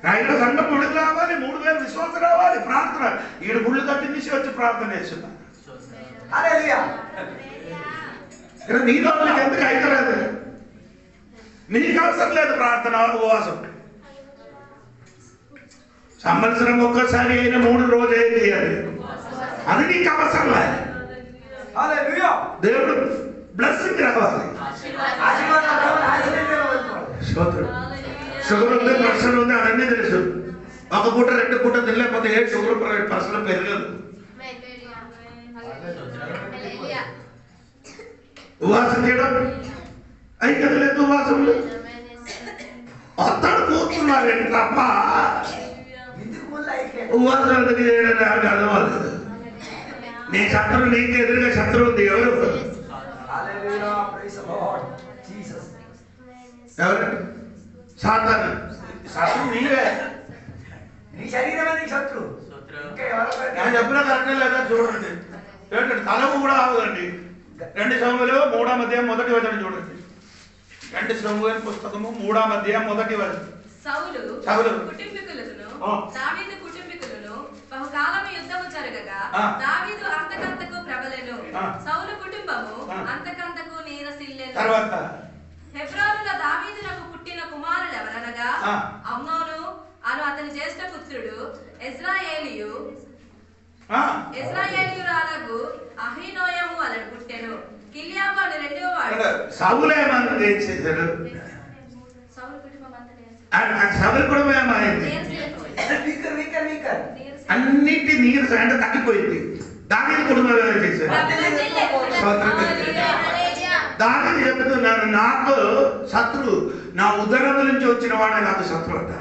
ఆయన సంఘం ముడికి రావాలి. 3000 విశ్వాసం రావాలి. ప్రార్థన ఈడు గుళ్ళు కట్టించి వచ్చి ప్రార్థన చేస్తున్నా. నీలో ఎందుకు అయితలేదు? నీకు అవసరం లేదు ప్రార్థన ఉపవాసం. సంవత్సరం ఒక్కసారి అయినా 3 రోజు అయింది అది నీకు అవసరం లేదు. దేవుడు బ్లెస్సింగ్ రావాలి. షుగర్ ఉంది, ప్రెషర్ ఉంది, అవన్నీ తెలుసు. ఒక పూట 2 పూట తినలేకపోతే షుగర్ ప్రెషర్ పెరగదు. ఉపవాసం చేయడం ఐక్యత లేదు, ఉపవాసం లేదు. అతడు కూర్చున్నారండి తప్ప ఉపవాసం ఎందుకు చేయడం నాకు అర్థం అవ్వలేదు. నీ శత్రువు, నీకు ఎదురుగా శత్రువు ఉంది. ఎవరు ఎవరండి? సాతాను. శత్రువు నీవే. నీ శరీరమే నీ శత్రువు. నేను చెప్పిన కరెక్టే లేదా చూడండి. ఏంటంటే తలము కూడా ఆగదండి. 2 సమూయేలు 3వ అధ్యాయం 1వ వచనం చూడండి. 2 సమూయేలు పుస్తకము 3వ అధ్యాయం 1వ వచనం. సౌలు కుటుంబీకులను దావీదు కుటుంబీకులను బహుకాలము యుద్ధము జరగగా దావీదు అంతకంతకు ప్రబలెను. సౌలు కుటుంబము అంతకంతకు నీరసిల్లెను. తర్వాత హెబ్రోనులో దావీదునకు పుట్టిన కుమారులు ఎవరనగా అమ్నోను అను అతని జ్యేష్ఠ పుత్రుడు, ఎజ్రాయేలీయురాలకు అహీనోయము అతడు పుట్టెను. కిల్యాబు అను రెండవ వాడు. సౌలు ఏమన్నా చేశాడు? సౌలు కుటుంబం అంతా సౌలు కూడా ఏమైంది? అన్నిటి నీరు అంటే తగ్గిపోయింది. దావీదు కుటుంబం ఏమైనా చేశాడు? దావీదు చెప్తున్నాను, నాకు శత్రువు నా ఉదరం నుంచి వచ్చిన వాడే నాకు శత్రువు అంట.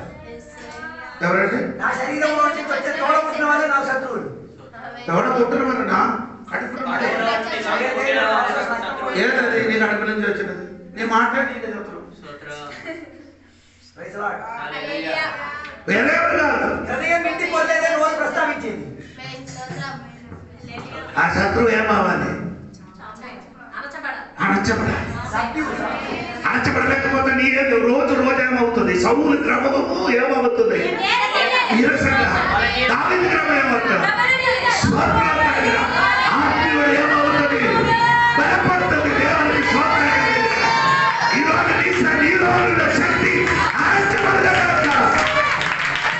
ఎవరంటే నా శరీరంలో నుంచి వచ్చే తోడ పుట్టిన వాళ్ళే నాకు శత్రువులు. తోడ పుట్టిన వాళ్ళు నా కడుపు ఏదది? నీ కడుపు నుంచి వచ్చినది. నీ మాట్లాడి శత్రువు వేరేవాడు కాదు. హృదయం ఇంటిపోలేదని రోజు ప్రస్తావించింది. ఆ శత్రువు ఏమవ్వాలి? అణచబడాలి. అణచబడలేకపోతే నీ రోజు ఏమవుతుంది? సౌలు క్రమము ఏమవుతుంది? దావీదు క్రమం ఏమవుతుంది? ఆత్మీయుడు ఏమవుతుంది? బలపడుతుంది. దేవునికి స్తోత్రం. ఈరోజు నీలో శక్తి అణచబడలేక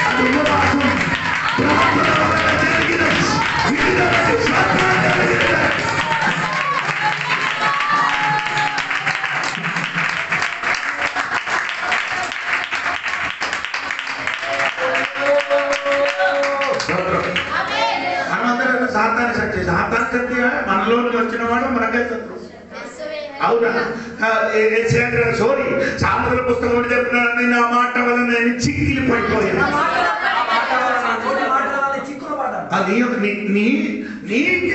అది ఉపవాసం ప్రార్థన వల్ల జరిగిన విడుదల స్తోత్రం జరిగిన. సాతాను శక్తి. సాతాను శక్తి మనలోకి వచ్చిన వాడు మనకే శత్రువు. అవునా? సోరీ, సామెతల పుస్తకం చెప్తున్నాను, నా మాట వల్ల నేను చిక్కిలి పడిపోయాను.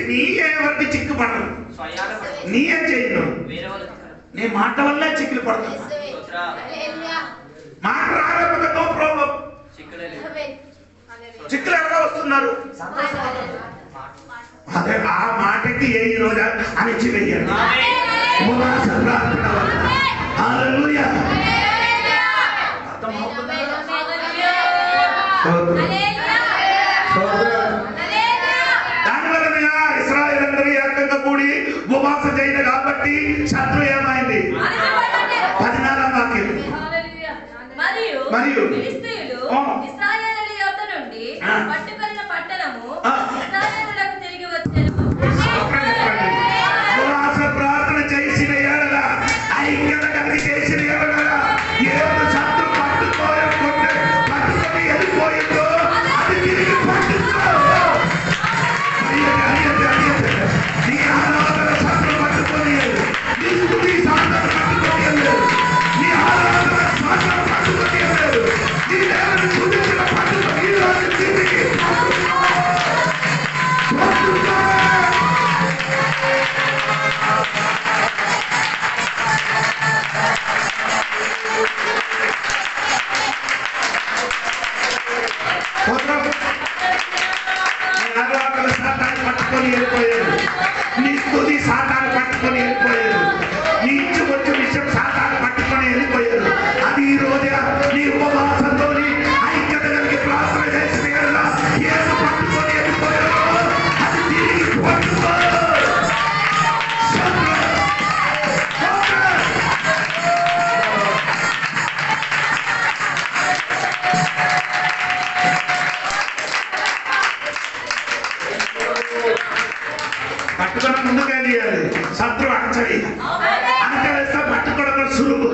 నీ ఎవరికి చిక్కుపడరు, నీ ఏం చేయను, నీ మాట వల్ల చిక్కులు పడతాను. మాట రాకపోతే నో ప్రాబ్లం. చిక్కులు ఎవరో వస్తున్నారు. అదే ఆ మాటకి ఈ రోజు అణిచివేయండి. ఉపవాస ప్రార్థన వల్ల. హల్లెలూయా. దానివల్ల ఇశ్రాయేలీయులందరూ ఏకంగా కూడి ఉపవాసం చేయదు కాబట్టి శత్రువు ఏమైంది? 14వ వాక్యం. మరియు ఇశ్రాయేలీయుల యొద్ద నుండి పట్టుకొనిన పట్టణము ఇశ్రాయేలీయులకు తిరిగి వచ్చెను. ఉపవాస ప్రార్థన చేసిన ఎడల, ఐక్యత కలిగి చేసిన ఎడల, ఏడు శత్రువు పట్టుకొని వెళ్ళిపోయిందో అది తిరిగి పట్టుకో. నీ ఆరాధన శత్రువు పట్టుకొని వెళ్ళు. నీ స్తుతి సాధన పట్టుకొని వెళ్ళు. నీ ఆరాధన సాధన పట్టుకొని వెళ్ళు. నీ దేవుని స్తుతించిన పట్టుకొని ఈ రోజు తిరిగి పట్టుకో. పట్టుకొని వెళ్ళిపోయారు. నీ స్తుతి సాతాను పట్టుకొని వెళ్ళిపోయారు. నీ ఇచ్చు వచ్చే విషయం సాతాను పట్టుకొని వెళ్ళిపోయారు. అది ఈ రోజు నీ ఉపవాసంతో ఐక్యత కలిగి ప్రార్థన చేసిన ఏదో పట్టుకొని వెళ్ళిపోయారు. అది తిరిగి పట్టుకో. పట్టుకున్న ముందుకు ఏం చేయాలి? శత్రువు అణచవేయాలి. అణచవేస్తే పట్టుకోవడం సులువు.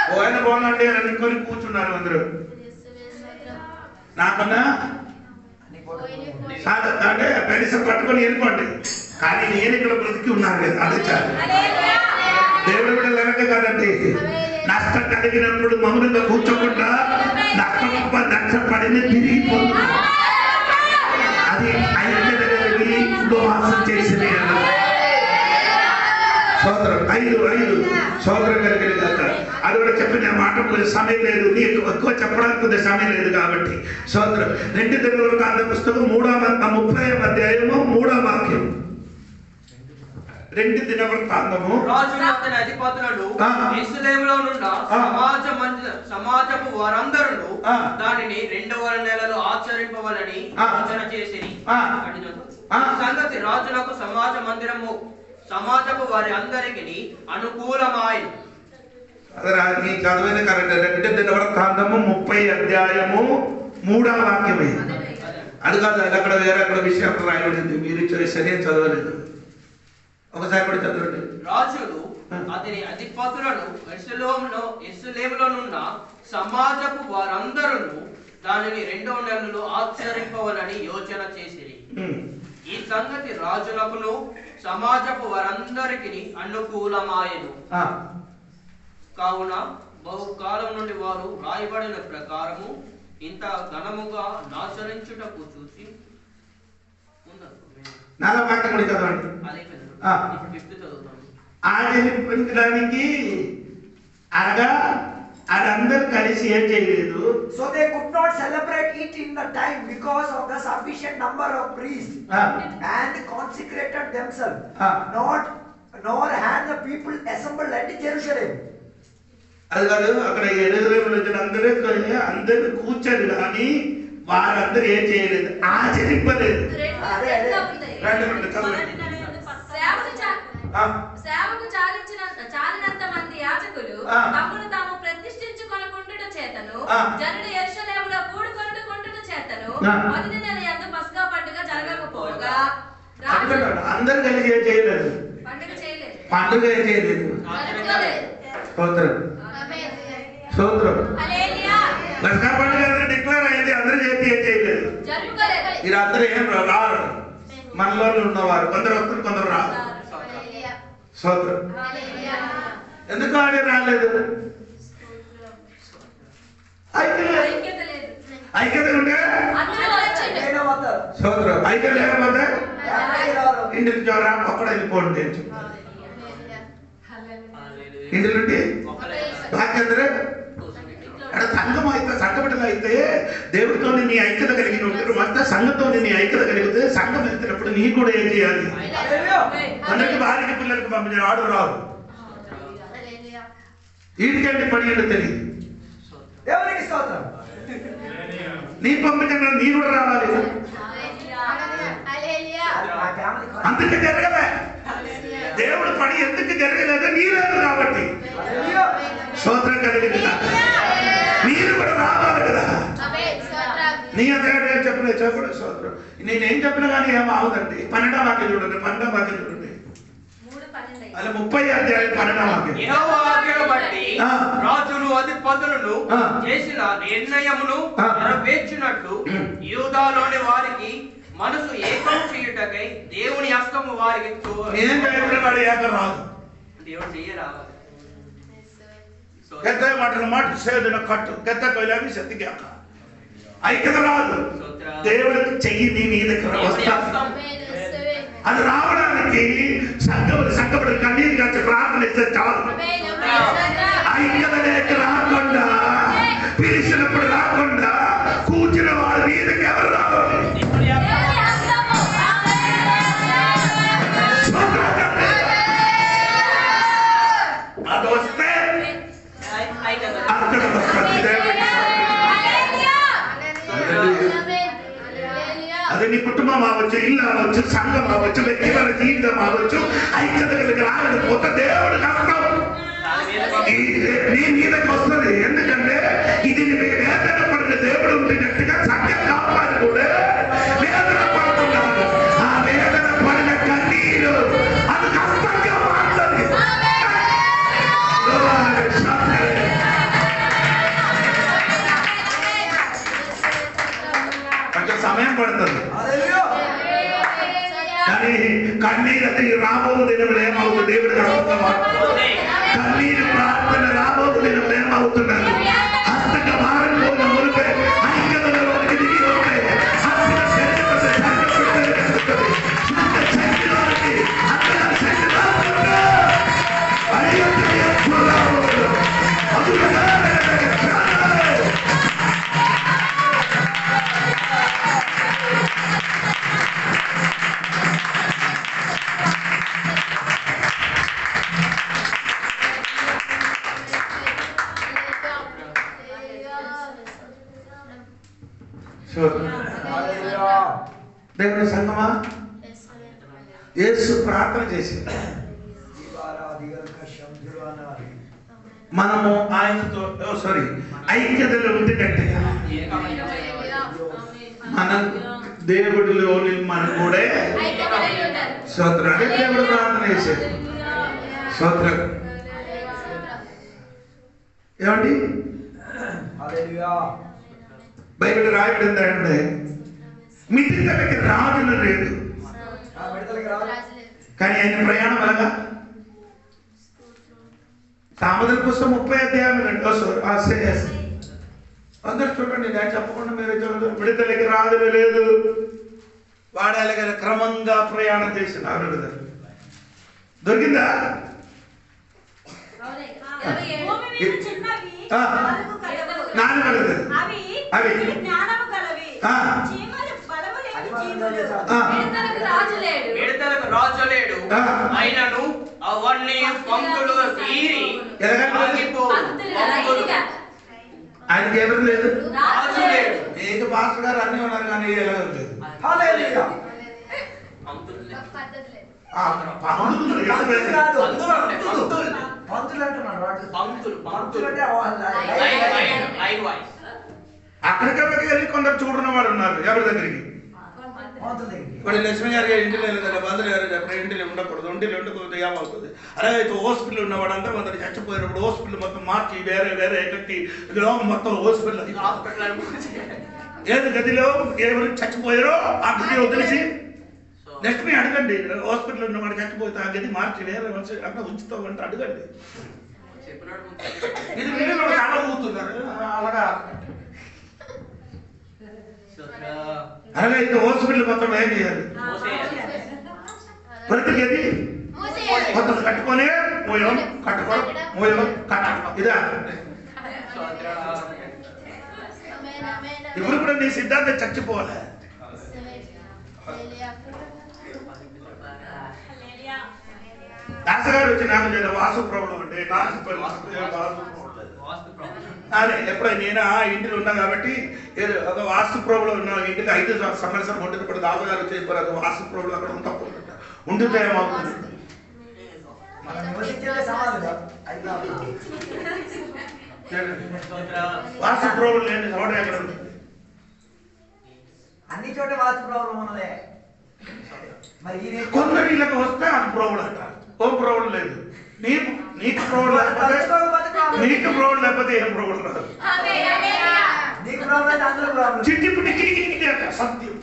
పోయిన బాగుందండి అనుకొని కూర్చున్నారు అందరూ. నాకన్నా అంటే పెన్షన్ పట్టుకొని వెళ్ళిపోండి, కానీ నేను ఇక్కడ బ్రతికి ఉన్నాను కదా, అది చాలు. దేవుడు కూడా వెనక కదండి. నష్టం కలిగినప్పుడు మౌనంగా కూర్చోకుండా నష్టపడిన తిరిగిపోతుంది. అది ఐక్యత కలిగి ఉపవాసం చేసిన సోదరం 5 సోదరం కలిగిన కాక అది కూడా చెప్పిన మాట సమయం లేదు, నీకు ఎక్కువ చెప్పడానికి సమయం లేదు కాబట్టి సోదరం 2 దినవృత్తాంత పుస్తకం 30వ అధ్యాయము 3వ వాక్యం. 2 దినవృత్తాంతము. రాజు అతని అధిపతులను యెరూషలేములో నుండి సమాజపు వారందరూ దానిని 2వ నెలలో ఆచరింపవలని యోచన చేసిరి. సంగతి రాజులకు సమాజపు వారి అందరికి అనుకూలమాయను. అదే చదివిన కరెక్ట్. 2 దినవృత్తాంతము 30వ అధ్యాయము 3వ వాక్యమే. అది కాదు, అక్కడ వేరే అక్కడ విషయం రాయబడింది, మీరు సరైన చదవలేదు. ఒకసారి కూడా చదవండి. రాజులు అతని అధిపతులను యెరూషలేములో నున్న సమాజపు వారందరూ దానిని 2వ నెలలో ఆచరింపవలని యోచన చేసిరి. ఈ సంగతి రాజులకును సమాజపు వారందరికి అనుకూలమాయెను. కావున బహుకాలం నుండి వారు రాయబడిన ప్రకారము ఇంత ఘనముగా నాచరించుటకు చూసి ఆచరించడానికి అనగా అదందరూ కలిసి ఏం చేయలేదు. So they could not celebrate it in the time because of the sufficient number of priests and consecrated themselves. Nor had the people assembled at Jerusalem. అది కాదు, అక్కడ యెరూషలేములో వచ్చిన అందరూ కూర్చొని కానీ వారందరూ ఏం చేయలేదు, ఆచరింపలేదు. సేవకు చాలినంత మంది యాజకులు తమను తాము ప్రతిష్ఠించుకొనుకొనుట చేతను జనులు యెరూషలేములో కూడుకొనుట చేతను మొదటి నెల యందు పస్కా పండుగ జరగకపోగా అందరూ కలిసి ఏం చేయలేదు, పండుగ ఏం చేయలేదు. స్తోత్రం. పస్కా పండుగ డిక్లేర్ అయింది, అందరూ చేతి ఏం చేయలేదు. వీరందరూ ఏం రారు, మనలో ఉన్నవారు కొందరు వస్తారు, కొందరు రారు. స్తోత్రం. ఎందుకు ఆడే రాలేదు? ఐక్యత ఉంటే స్తోత్రం. ఐక్యత లేకపోతే ఇంటికి జోరా ఒక్కడ వెళ్ళిపోండి. ఇంటి నుండి బాక్యందరూ సంఘం అయితే సంఘటన అయితే దేవుడితో నీ ఐక్యత కలిగిన ఉంటారు. మొత్తం సంఘంతో నీ ఐక్యత కలిగితే సంఘం వెళ్తున్నప్పుడు నీ కూడా ఏం చేయాలి అన్నట్టు వారికి పిల్లలకు పంపించారు. ఆడు రాదు, వీడికంటే పని అంటే తెలియదు. నీ పంపించిన నీ కూడా రావాలి. అందుకే జరగలే, దేవుడు పని ఎందుకు జరగలేదు, నీ లేదు కాబట్టి. స్తోత్రం కలిగింది, మీరు కూడా రావాలి కదా. నీ అదే చెప్పలేదు స్తోత్రం. నేనేం చెప్పినా కానీ ఏమో అవదండి. 12వ వాక్యం చూడండి, 12వ వాక్యం చూడండి. అలా 30వ అధ్యాయం 12వ వాక్యం. యెహోవా ఆజ్ఞను బట్టి రాజులు అధిపతులను చేసిన నిర్ణయమును నెరవేర్చినట్లు యూదాలోని వారికి మనసు ఏకం చేయుటకై దేవుని హస్తము వారికి దేవుడు చెయ్యరావాలి. ఐక్యత రాదు, దేవుడికి చెయ్యి నీ మీదకి అది రావడానికి సంఘములు కన్నీరు కాచి ప్రార్థన ఇస్తే చాలు. ఐక్యత లేక రాకుండా, పిలిచినప్పుడు రాకుండా కూర్చున్న వాళ్ళ మీదకి ఎవరు రావాలి? అది వస్తే అక్కడ అది నీ కుటుంబం అవ్వచ్చు, ఇల్లు అవ్వచ్చు, సంఘం అవ్వచ్చు, వ్యక్తిగత జీవితం అవ్వచ్చు. ఐక్యత కలిగి రాకపోతే దేవుడు కష్టం నీ మీదకి వస్తుంది. ఎందుకంటే ఇది వేదన పడిన దేవుడు ఉండినట్టుగా సంఘం కావాలి కూడా వేదన పడుతున్నారు. ఆ వేదన పడిన కన్నీరు అది కష్టంగా మారుతుంది. కొంచెం సమయం సమయం పడుతుంది. కానీ కన్నీరు రాబోదు దినములు ఏమవుతుంది? దేవుడు కన్నీరు ప్రార్థన రాబోదు దినములు ఏమవుతున్నారు? హస్తక మారిపోయిన మురిపే ఐక్యతలోనికి దిగి ఉంటాయి. దేవుని సంగమా, యేసు ప్రార్థన చేసింది. మనము ఆయనతో ఐక్యతలో ఉండినట్టుగా మన దేవుడిలోని మన కూడా స్తోత్రం. దేవుడు ప్రార్థన చేసేది స్తోత్రం. ఏమండి బైబిల్ రాయబడింది అంటే మిడితలకి రాజులు లేదు, కానీ ఆయన ప్రయాణం అలాగా. సామెతల పుస్తకం 30 అధ్యాయం 2 అందరు చూడండి, నేను చెప్పకుండా మీరు చూడండి. విడుదలకి రాజులు లేదు, వాడాలి కదా. క్రమంగా ప్రయాణం చేసిన విడుదల దొరికిందా? అయినను అవన్నీ పంక్తులుగా తీరి ఆయనకి ఎవరు లేదు, రాజు లేడు. మీకు పాస్టర్ గారు అన్ని ఉన్నారు కానీ ఎలాగ లేదు. అక్కడికి వెళ్ళి కొందరు చూడని వాడు ఉన్నారు. ఎవరి దగ్గరికి? ఇప్పుడు లక్ష్మి గారి ఇంటిలో వెళ్ళదు, బంధువులు గారు చెప్పిన ఇంటిలో ఉండకూడదు, ఇంటిలో ఉండకూడదు, ఏమవుతుంది? అరే హాస్పిటల్ ఉన్నవాడంతా కొందరు చచ్చిపోయినప్పుడు హాస్పిటల్ మొత్తం మార్చి వేరే వేరే కట్టి మొత్తం హాస్పిటల్ ఏది గదిలో ఎవరు చచ్చిపోయారో ఆ గది వదిలేసి నెక్స్ట్ మీ అడగండి. హాస్పిటల్ ఉన్నవాడు చచ్చిపోతే ఆ గది మార్చి వేరే అక్కడ ఉంచుతామంటే అడగండి. ఇది మీరు చాలా ఊతున్నారు అలాగా. అలాగే ఇంకా హాస్పిటల్ మొత్తం ఏం చేయాలి? ప్రతి గది మొత్తం కట్టుకొని మోయడం కట్టుకోవడం మోయడం కట్టడం ఇదా. ఇప్పుడు కూడా నీ సిద్ధాంతం చచ్చిపోవాలి. దాసగారు వచ్చి నాకు లేదా వాస్తు ప్రాబ్లం అంటే అదే ఎప్పుడైనా నేను ఆ ఇంటిలో ఉన్నా కాబట్టి ఒక వాస్తు ప్రాబ్లం ఉన్న ఇంటికి 5 సంవత్సరం ఉంటుంది. ఇప్పుడు దాసగారు వచ్చేప్పుడు అది వాస్తు ప్రాబ్లం అక్కడ ఉంటా ఉండితే ఏమవుతుంది? వాస్తు ప్రాబ్లం లేని చోట ఎక్కడ ఉంటుంది? అన్ని చోట వాస్తు ప్రాబ్లం ఉన్నదే. కొందరు ఇళ్ళకి వస్తే అది ప్రాబ్లం అంటారు. ఓ ప్రాబ్లం లేదు. నీకు ప్రాబ్లం లేకపోతే నీకు ప్రాబ్లం లేకపోతే ఏం ప్రాబ్లం రాదు. చిట్టిపుట్టి కిటికీ సత్యం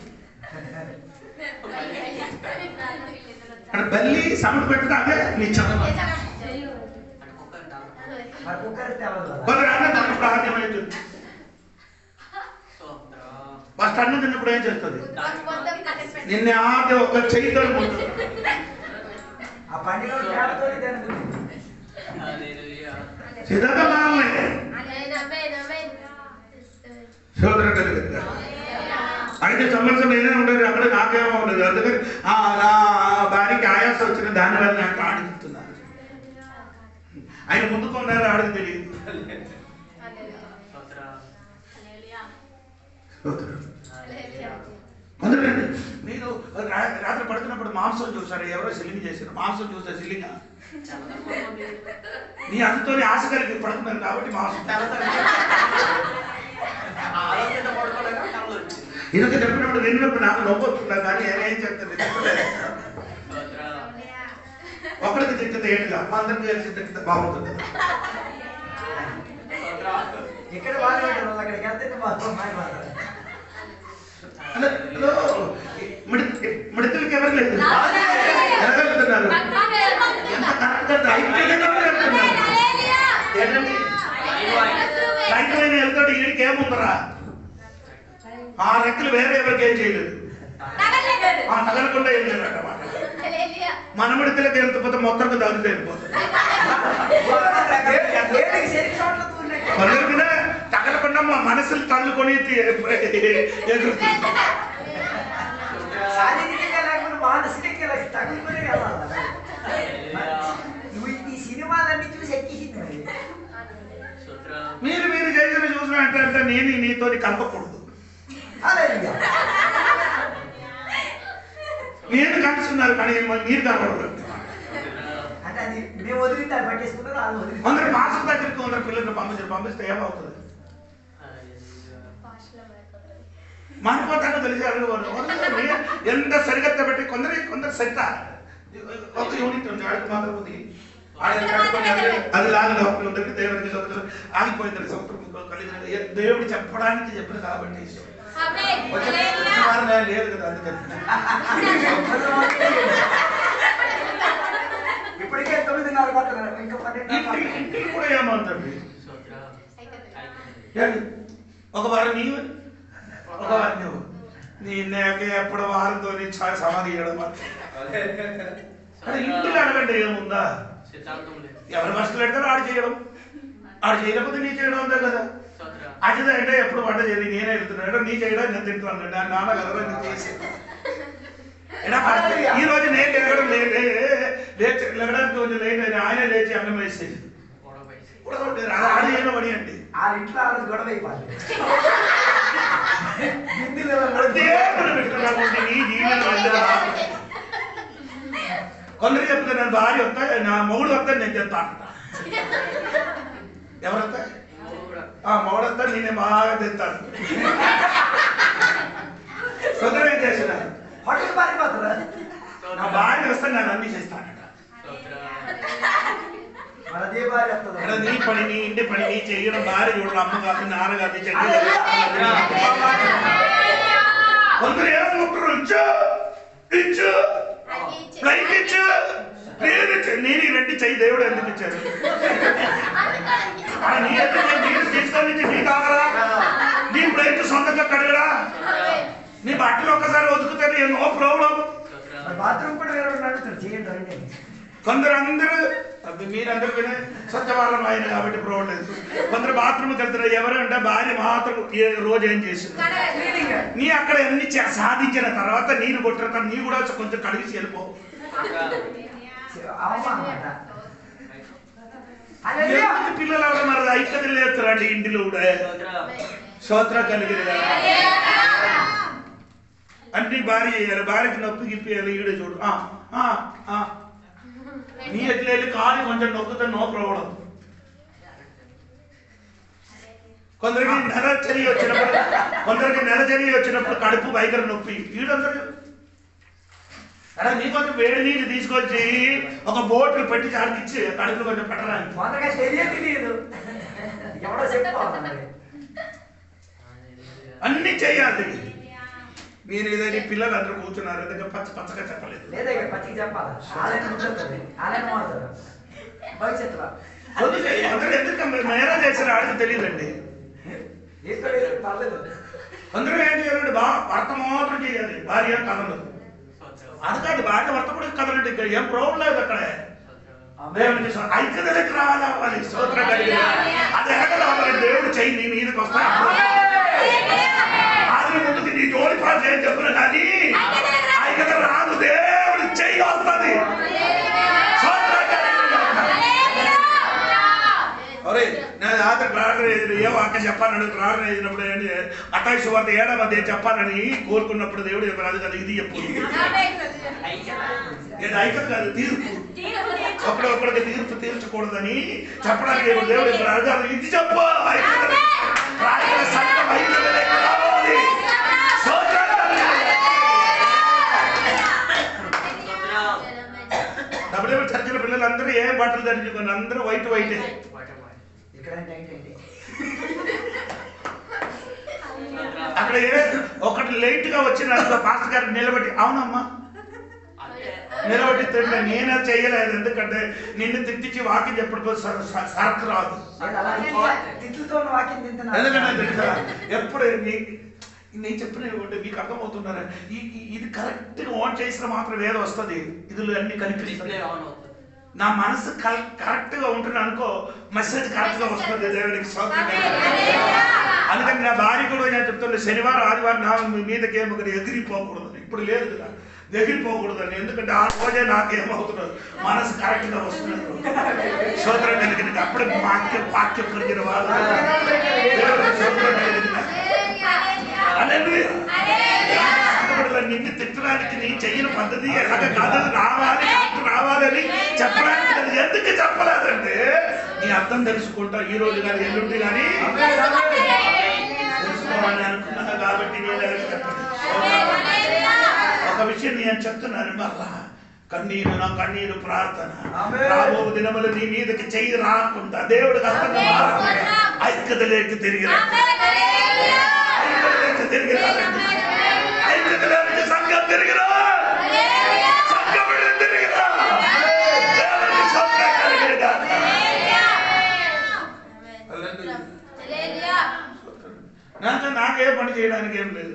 బల్లి సముద్ర పెట్టిన అదే నీ చదువు. కొందరు అన్న ప్రాధాన్యమైతుంది. ఫస్ట్ అన్నం తిన్నప్పుడు ఏం చేస్తుంది? నిన్న ఆది ఒక చేయితో అయితే సంవత్సరం ఏదైనా ఉండదు, అక్కడ నాకేమో ఉండదు. అందుకని నా భార్యకి ఆయాసం వచ్చిన దానివల్ల నాకు ఆడుతున్నాను. ఆయన ముందుకున్నారు ఆడది తెలియదు. కొందరండి మీరు రాత్రి పడుతున్నప్పుడు మాంసం చూసారు, ఎవరో సిలింగ్ చేశారు. మాంసం చూస్తే సిలింగ్ నీ అందుతో ఆశ కలిగి పడుతున్నారు కాబట్టి మాంసం ఇదొక చెప్పినప్పుడు విన్నప్పుడు నాకు నవ్వుతున్నా కానీ ఏం చెప్తుంది ఒకరికి తింటుంది ఏంటిగా అందరికి కలిసి తింటే బాగుంటుంది. ఇక్కడ బాగా అక్కడికి వెళ్తే మిడతలకి ఎవరు లేదు, ఎలా వెళ్తున్నారు? ఎంత కరెక్ట్గా ఐక్యంగా వెళ్తున్నారు. ఏంటండి రైతు అయిన వెళ్తాడు, వీడికి ఏముందరా? ఆ రెక్కలు వేరే ఎవరికి ఏం చేయలేదు, తగలకుండా వెళ్ళారట. మన మిడతలకి వెళ్తే మొత్తం తగులుతూ వెళ్ళిపోతుంది. కొందరికి తగలకుండా మా మనసులు తల్లుకొని ఎగురుతుంది. శారీరకంగా లేకుండా మానసికంగా తగులుకునే కదా. నువ్వు ఈ సినిమాలన్నీ చూసి ఎక్కింది మరి. మీరు చేసిన చూసిన అంటే నేను నీతో కలపకూడదు. నేను కలుస్తున్నారు కానీ మీరు కలపకూడదు. అంటే అది మేము వదిలితే అది పట్టేసుకున్నారు, వాళ్ళు వదిలి కొందరు మాసం దగ్గరికి కొందరు పిల్లలు పంపిస్తే ఏమవుతుంది? మానిపోతాక తెలిసి అడుగువారు ఎంత సరిగత్త పెట్టి కొందరు సెట్ ఒక యూనిట్ ఉంది, ఆడికి మాత్రం ఉంది. అది లాగా ఉందంటే దేవుడికి ఆగిపోయింది. సంవత్సరం కలిగి దేవుడు చెప్పడానికి చెప్పిన కాబట్టి లేదు కదా, అందుకని ఇప్పటికే 9:30 పోతున్నారు, ఇంకా 12 ఇంటికి కూడా ఏమవుతుంది? ఒక వారం నీవు, ఒక వారం నువ్వు. నేకే ఎప్పుడు వారంతో సమాధి చేయడం ఇంటికి అడగండి ఏముందా? ఎవరి బస్సులు పెడతారో ఆడు చేయడం, ఆడు చేయకపోతే నీ చేయడం అంతే కదా. అదే అంటే ఎప్పుడు వంట చేయాలి, నేనే వెళ్తున్నాడు, నీ చేయడం నేను తింటున్నాను, నాన్న కదా నేను చేసి. ఈ రోజు నేను లేగడం లేగడానికి కొంచెం లేట్ అయినా ఆయనే లేచి అన్నం వేసేది ఆడ ఏమో పడి అండి. ఆ ఇంట్లో ఆ రోజు గొడవ అయిపోయింది. కొందరు చెప్తారు నేను భార్య వస్తా, నా మొగుడు వస్తా నేను చెప్తాను. ఎవరు వస్తా? మొగుడు వస్తా, నేనే బాగా తెస్తాను. కొందరు ఏం చేసినారు, హోటల్ పారిపోతారా? నా భార్య వస్తే నేను అన్ని చేస్తానట. నీ పని, నీ ఇంటి పని నీ చేయడం, భార్య చూడడం, అమ్మ కాదు నాన్న కాదు కొందరు ఏమనుకుంటారు, ఇచ్చు ఇచ్చు లైక్ ఇచ్చు నేను రెండు చెయ్యి దేవుడు ఎందుకు ఇచ్చారు? నీ నీరు తీసుకొని నీ కాగరా, నీ ప్లేట్ సొంతంగా కడగరా, నీ బట్టలు ఒక్కసారి వదుకుతారు, నో ప్రాబ్లం. బాత్రూమ్ కూడా చేయండి. కొందరు అందరూ మీరందరూ వినే స్వచ్ఛవాళ్ళం ఆయన కాబట్టి ప్రాబ్లం లేదు. కొందరు బాత్రూమ్కి వెళ్తారు, ఎవరు అంటే భార్య మాత్రం రోజు ఏం చేసింది. నీ అక్కడ అన్ని సాధించిన తర్వాత నీరు కొట్టిన నీ కూడా కొంచెం కడిగి వెళ్ళిపో. పిల్లలు మరి ఐక్యత లేస్తారండి ఇంటిలో కూడా. స్తోత్ర కలిగిన అన్ని భార్య చేయాలి, భార్యకి నొప్పి గిప్పియాలి. ఈడ చూడు నీ ఎట్లా వెళ్ళి కాలు కొంచెం నొక్కుతా నో ప్రాబ్లం. కొందరికి నెలచర్య వచ్చినప్పుడు కడుపు భయంకర నొప్పి. ఈడందరూ అలా నీ కొంచెం వేడి నీళ్ళు తీసుకొచ్చి ఒక బోట్లు పెట్టి చాడికిచ్చి కడుపులు కొంచెం పెట్టడానికి అన్ని చెయ్యాలి. మీరు ఏదైనా పిల్లలు అందరూ కూర్చున్నారు, ఎందుకంటే పచ్చగా చెప్పలేదు. ఎందుకు మేరా చేసిన ఆడికి తెలియదండి. అందరూ ఏం చేయాలండి, భర్త మాత్రం చేయాలి, భార్య కథలు. అది కాదు, భార్య భర్త కూడా కథలండి. ఇక్కడ ఏం ప్రాబ్లం లేదు. అక్కడ ఐక్యతలకు రావాలి. స్తోత్రం కలిగి అది ఎలాగ దేవుడు చెయ్యి నీ మీదకి వస్తా. అది ముందుకు నీ జోడి పాటు చేయని చెప్పిన కానీ ఐక్యత రాదు, దేవుడు చెయ్యి వస్తుంది. నేను ఆత్ర ప్రార్థన ఏ వాక్యం చెప్పాలని ప్రార్థన చేసినప్పుడు ఏంటి అట్టాయి సువార్త 7వ అధ్యాయం చెప్పాలని కోరుకున్నప్పుడు దేవుడు చెప్పారు కదా, ఇది చెప్పు. ఐక్యత కాదు, తీర్పు. ఒకడొక్కడికి తీర్పు తీర్చకూడదని చెప్పడానికి దేవుడు చెప్పారు. ఇది చెప్పు, అప్పుడే చర్చల పిల్లలందరూ ఏ బట్టలు ధరించుకొని అందరూ వైట్ వైటే. అక్కడ ఒకటి లేట్ గా వచ్చిన పాస్టర్ గారు నిలబెట్టి అవునమ్మా నిలబెట్టి తింటే నేనే చేయలేదు, ఎందుకంటే నిన్ను తిట్టించి వాక్యం చెప్పడం సరకు రాదు. ఎందుకంటే ఎప్పుడు నేను చెప్పిన మీకు అర్థమవుతున్నారా? ఇది కరెక్ట్ గా ఆన్ చేసిన మాత్రం ఏదో వస్తుంది, ఇదిలో అన్ని కనిపిస్తుంది. నా మనసు కరెక్ట్ గా ఉంటున్నా అనుకో, మెసేజ్ కరెక్ట్ గా వస్తుంది. దేవుడికి స్తోత్రం. అందుకని నా భార్య కూడా నేను చెప్తున్నా, శనివారం ఆదివారం నా మీదకి ఏమో ఎగిరిపోకూడదు. ఇప్పుడు లేదు కదా ఎగిరిపోకూడదని, ఎందుకంటే ఆ రోజే నాకేమవుతున్నది మనసు కరెక్ట్ గా వస్తున్నది. స్తోత్రం కలిగింది. అప్పుడు వాక్యం కలిగిన వాళ్ళు నిన్ను తిట్టడానికి నీ చెయ్యిన పద్ధతి ఎలాగ కాదు, రావాలని చెప్పడానికి ఎందుకు చెప్పలేదంటే నీ అర్థం తెలుసుకుంటా. ఈ రోజు కానీ ఎల్లుండి కానీ తెలుసుకోవాలని అనుకున్నా కాబట్టి నేను చెప్పండి. ఒక విషయం నేను చెప్తున్నాను మళ్ళా, కన్నీరు నా కన్నీరు ప్రార్థన. రాబో దినములు నీ మీదకి చెయ్యి రాకుండా దేవుడికి అర్థం ఐక్యతలోకి తిరిగి సంఘం తిరిగిరా, నాకే పని చేయడానికి ఏం లేదు.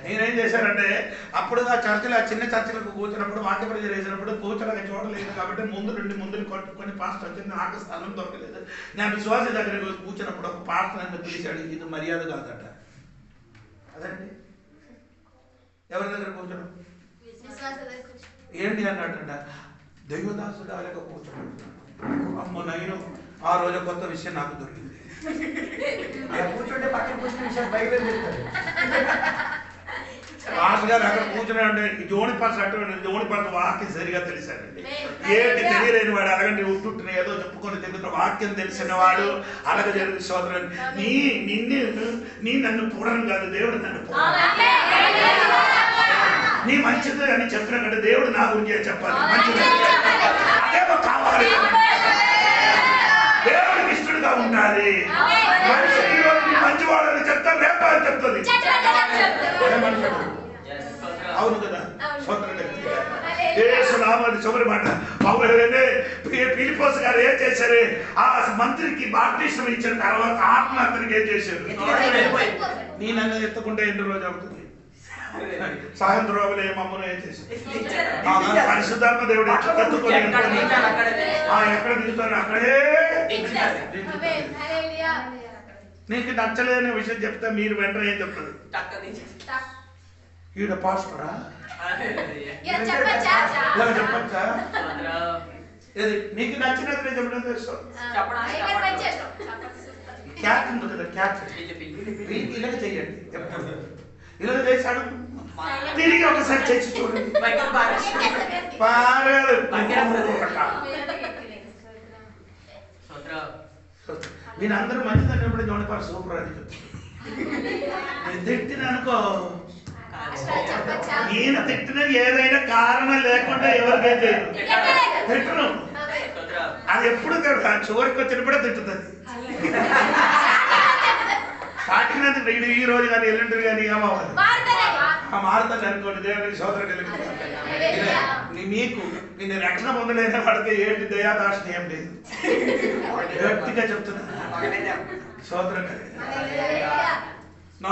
నేనేం చేశానంటే అప్పుడు ఆ చర్చలు, ఆ చిన్న చర్చలకు కూర్చున్నప్పుడు, వాక్య ప్రజలు వేసినప్పుడు కూర్చోడానికి చూడలేదు కాబట్టి ముందు కొన్ని పాస్టర్ వచ్చింది, నాకు స్థలం దొరకలేదు. నేను విశ్వాస దగ్గర కూర్చున్నప్పుడు ఒక పాస్టర్ నన్ను పిలిచాడు, ఇది మర్యాద కాదట. అదండి ఎవరి దగ్గర కూర్చోడం ఏంటి అన్నాడంట, దైవదాసుడు అలాగ కూర్చోబెడతాడు. అమ్మ నైను ఆ రోజు కొత్త విషయం నాకు దొరికింది. కూర్చుంటే పక్కన కూర్చున్న విషయం బయట పాస్టర్ గారు అక్కడ కూర్చున్నాడు. జోని పాస్ అటువంటి జోని పాస్ వాక్యం సరిగా తెలిసాడండి. ఏంటి తెలియలేని వాడు అలాగంటే ఉంటుంటున్నా ఏదో చెప్పుకొని తిరుగుతున్న వాక్యం తెలిసిన వాడు అలాగ జరిగిన సోదరుడు. నీ నన్ను పూడను కాదు, దేవుడు నన్ను నీ మంచిది అని చెప్పిన కంటే దేవుడు నా గురించి చెప్పాలి, మంచిది అదేమో కావాలి. దేవుడికి ఇష్టడుగా ఉండాలి. మనిషి ఈ రోజు మంచివాడని చెప్తాను, రేపా అని చెప్తుంది. అవును కదా, చివరి మాట ఫిలిపోస్ గారు ఏం చేశారు, ఆ మంత్రికి బాప్టిజం ఇచ్చిన తర్వాత ఆత్మహత్యకి ఏం చేశారు? నీ నన్ను ఎత్తుకుంటే ఎన్ని రోజు అవుతుంది? సాయంత్రం అవలే మమ్మల్ని ఏం చేశారు? పరిశుద్ధాత్మ దేవుడు ఎత్తుకొని ఎక్కడ దిగుతాను అక్కడే. నీకు నచ్చలేని విషయం చెప్తే మీరు వెంటనే ఏం చెప్తారు? ఈడ పాస్టరా ఇలా చెప్పచ్చా? నీకు నచ్చినది నేను చెప్పడం తెలుసు. క్యాట్ ఉంది కదా, క్యాట్ ఇలాగ చెయ్యండి, ఇలాగ చేశాడు. తిరిగి ఒకసారి చేసి చూడండి. మీరందరూ మంచిదన్నప్పుడు జోడిపారు సూపర్ అని చెప్తాను. తిట్టిన అనుకో, నేను తిట్టిన ఏదైనా కారణం లేకుండా ఎవరికేం చేయదు, తిట్టను. అది ఎప్పుడు చివరికి వచ్చినప్పుడే తిట్టుతుంది. స్టార్టింగ్ ఈ రోజు కానీ ఎల్లుండి కానీ ఏమవ్వాలి, మారుతుంది అనుకోండి. దేవుడికి సోదరు కలిగి మీకు నేను రక్షణ పొందలేని వాడితే ఏంటి దయాదాక్షిణ్యం ఏం లేదు, గట్టిగా చెప్తున్నా. సోదరు కలిగి నా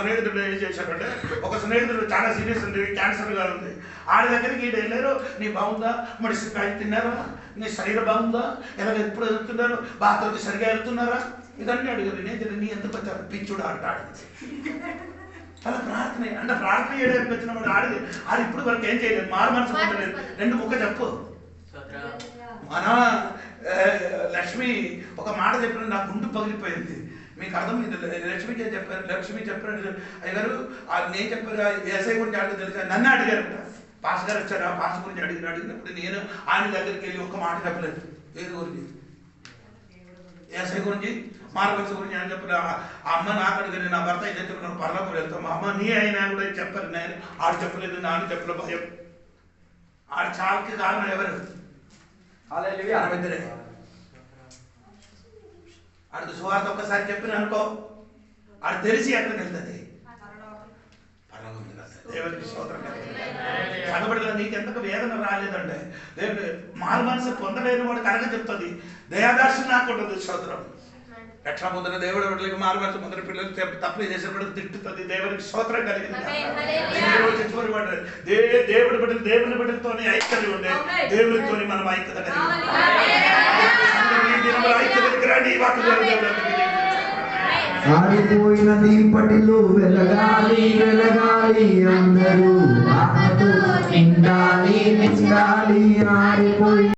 స్నేహితుడు ఏం చేశాడంటే, ఒక స్నేహితుడు చాలా సీరియస్ ఉంది, క్యాన్సర్ గా ఉంది. ఆడి దగ్గరికి ఈడు వెళ్ళారు, నీ బాగుందా, మడిసికాయ తిన్నారా, నీ శరీరం బాగుందా, ఎలాగ ఎప్పుడు వెళ్తున్నారు, బాత్రూమ్కి సరిగా వెళ్తున్నారా, ఇదన్నీ అడిగారు. నేను నీ ఎంత వచ్చారు పిచ్చుడు అంటాడు. అలా ప్రార్థన అంటే ప్రార్థన చేయడానికి వచ్చిన వాడు ఆడి ఇప్పుడు వరకు ఏం చేయలేదు, మారు మనసు పొందలేదు. రెండు ముక్క చెప్పు. మన లక్ష్మి ఒక మాట చెప్పిన నా గుండు పగిలిపోయింది. మీకు అర్థమైంది? లక్ష్మి చెప్పారు అయ్యారు, నేను చెప్పారు ఎస్ఐ గురించి అడిగి తెలుసా, నన్ను అడిగారు. పాస్ గారు వచ్చారు, ఆ పాస్ గురించి అడిగినప్పుడు నేను ఆయన దగ్గరికి వెళ్ళి ఒక్క మాట చెప్పలేదు. ఏది గురించి? ఎస్ఐ గురించి, మార్గల్స్ గురించి అని చెప్పారు. ఆ అమ్మ నాకు అడిగారు, నా భర్త ఇదే చెప్పిన పర్లకు వెళ్తాం. మా అమ్మ నీ అయినా కూడా చెప్పారు, నేను ఆడు చెప్పలేదు, నాన్న చెప్పలే, భయం. ఆడు చావుకి కారణం ఎవరు? ఆడిది సువార్త ఒక్కసారి చెప్పిన అనుకో, ఆడు తెలిసి ఎక్కడికి వెళ్తుంది, పరలోకం వెళ్తుంది. దేవునికి స్తోత్రం కనబడగల నీకు ఎంతకు వేదన రాలేదంటే దేవుడు మారు మనసు పొందలేని వాడు కనుక చెప్తుంది, దయాదార్శనం నాకు ఉంటుంది. స్తోత్రం. రక్షణ పొందిన దేవుడు బిడ్డలకి మారు మనసు పొందిన పిల్లలు తప్పులు చేసినప్పుడు తిట్టుతుంది. దేవునికి స్తోత్రం కలిగింది. దేవుడి బిడ్డలు దేవుని బిడ్డలతోనే ఐక్యత ఉండే, దేవునితోని మనం ఐక్యత కలిగి ఆరిపోయిన దీపటిలో వెలగాలి వెలగాలి, అందరూ ఆత్మతో నిండాలి నిండాలి. ఆరిపోయిన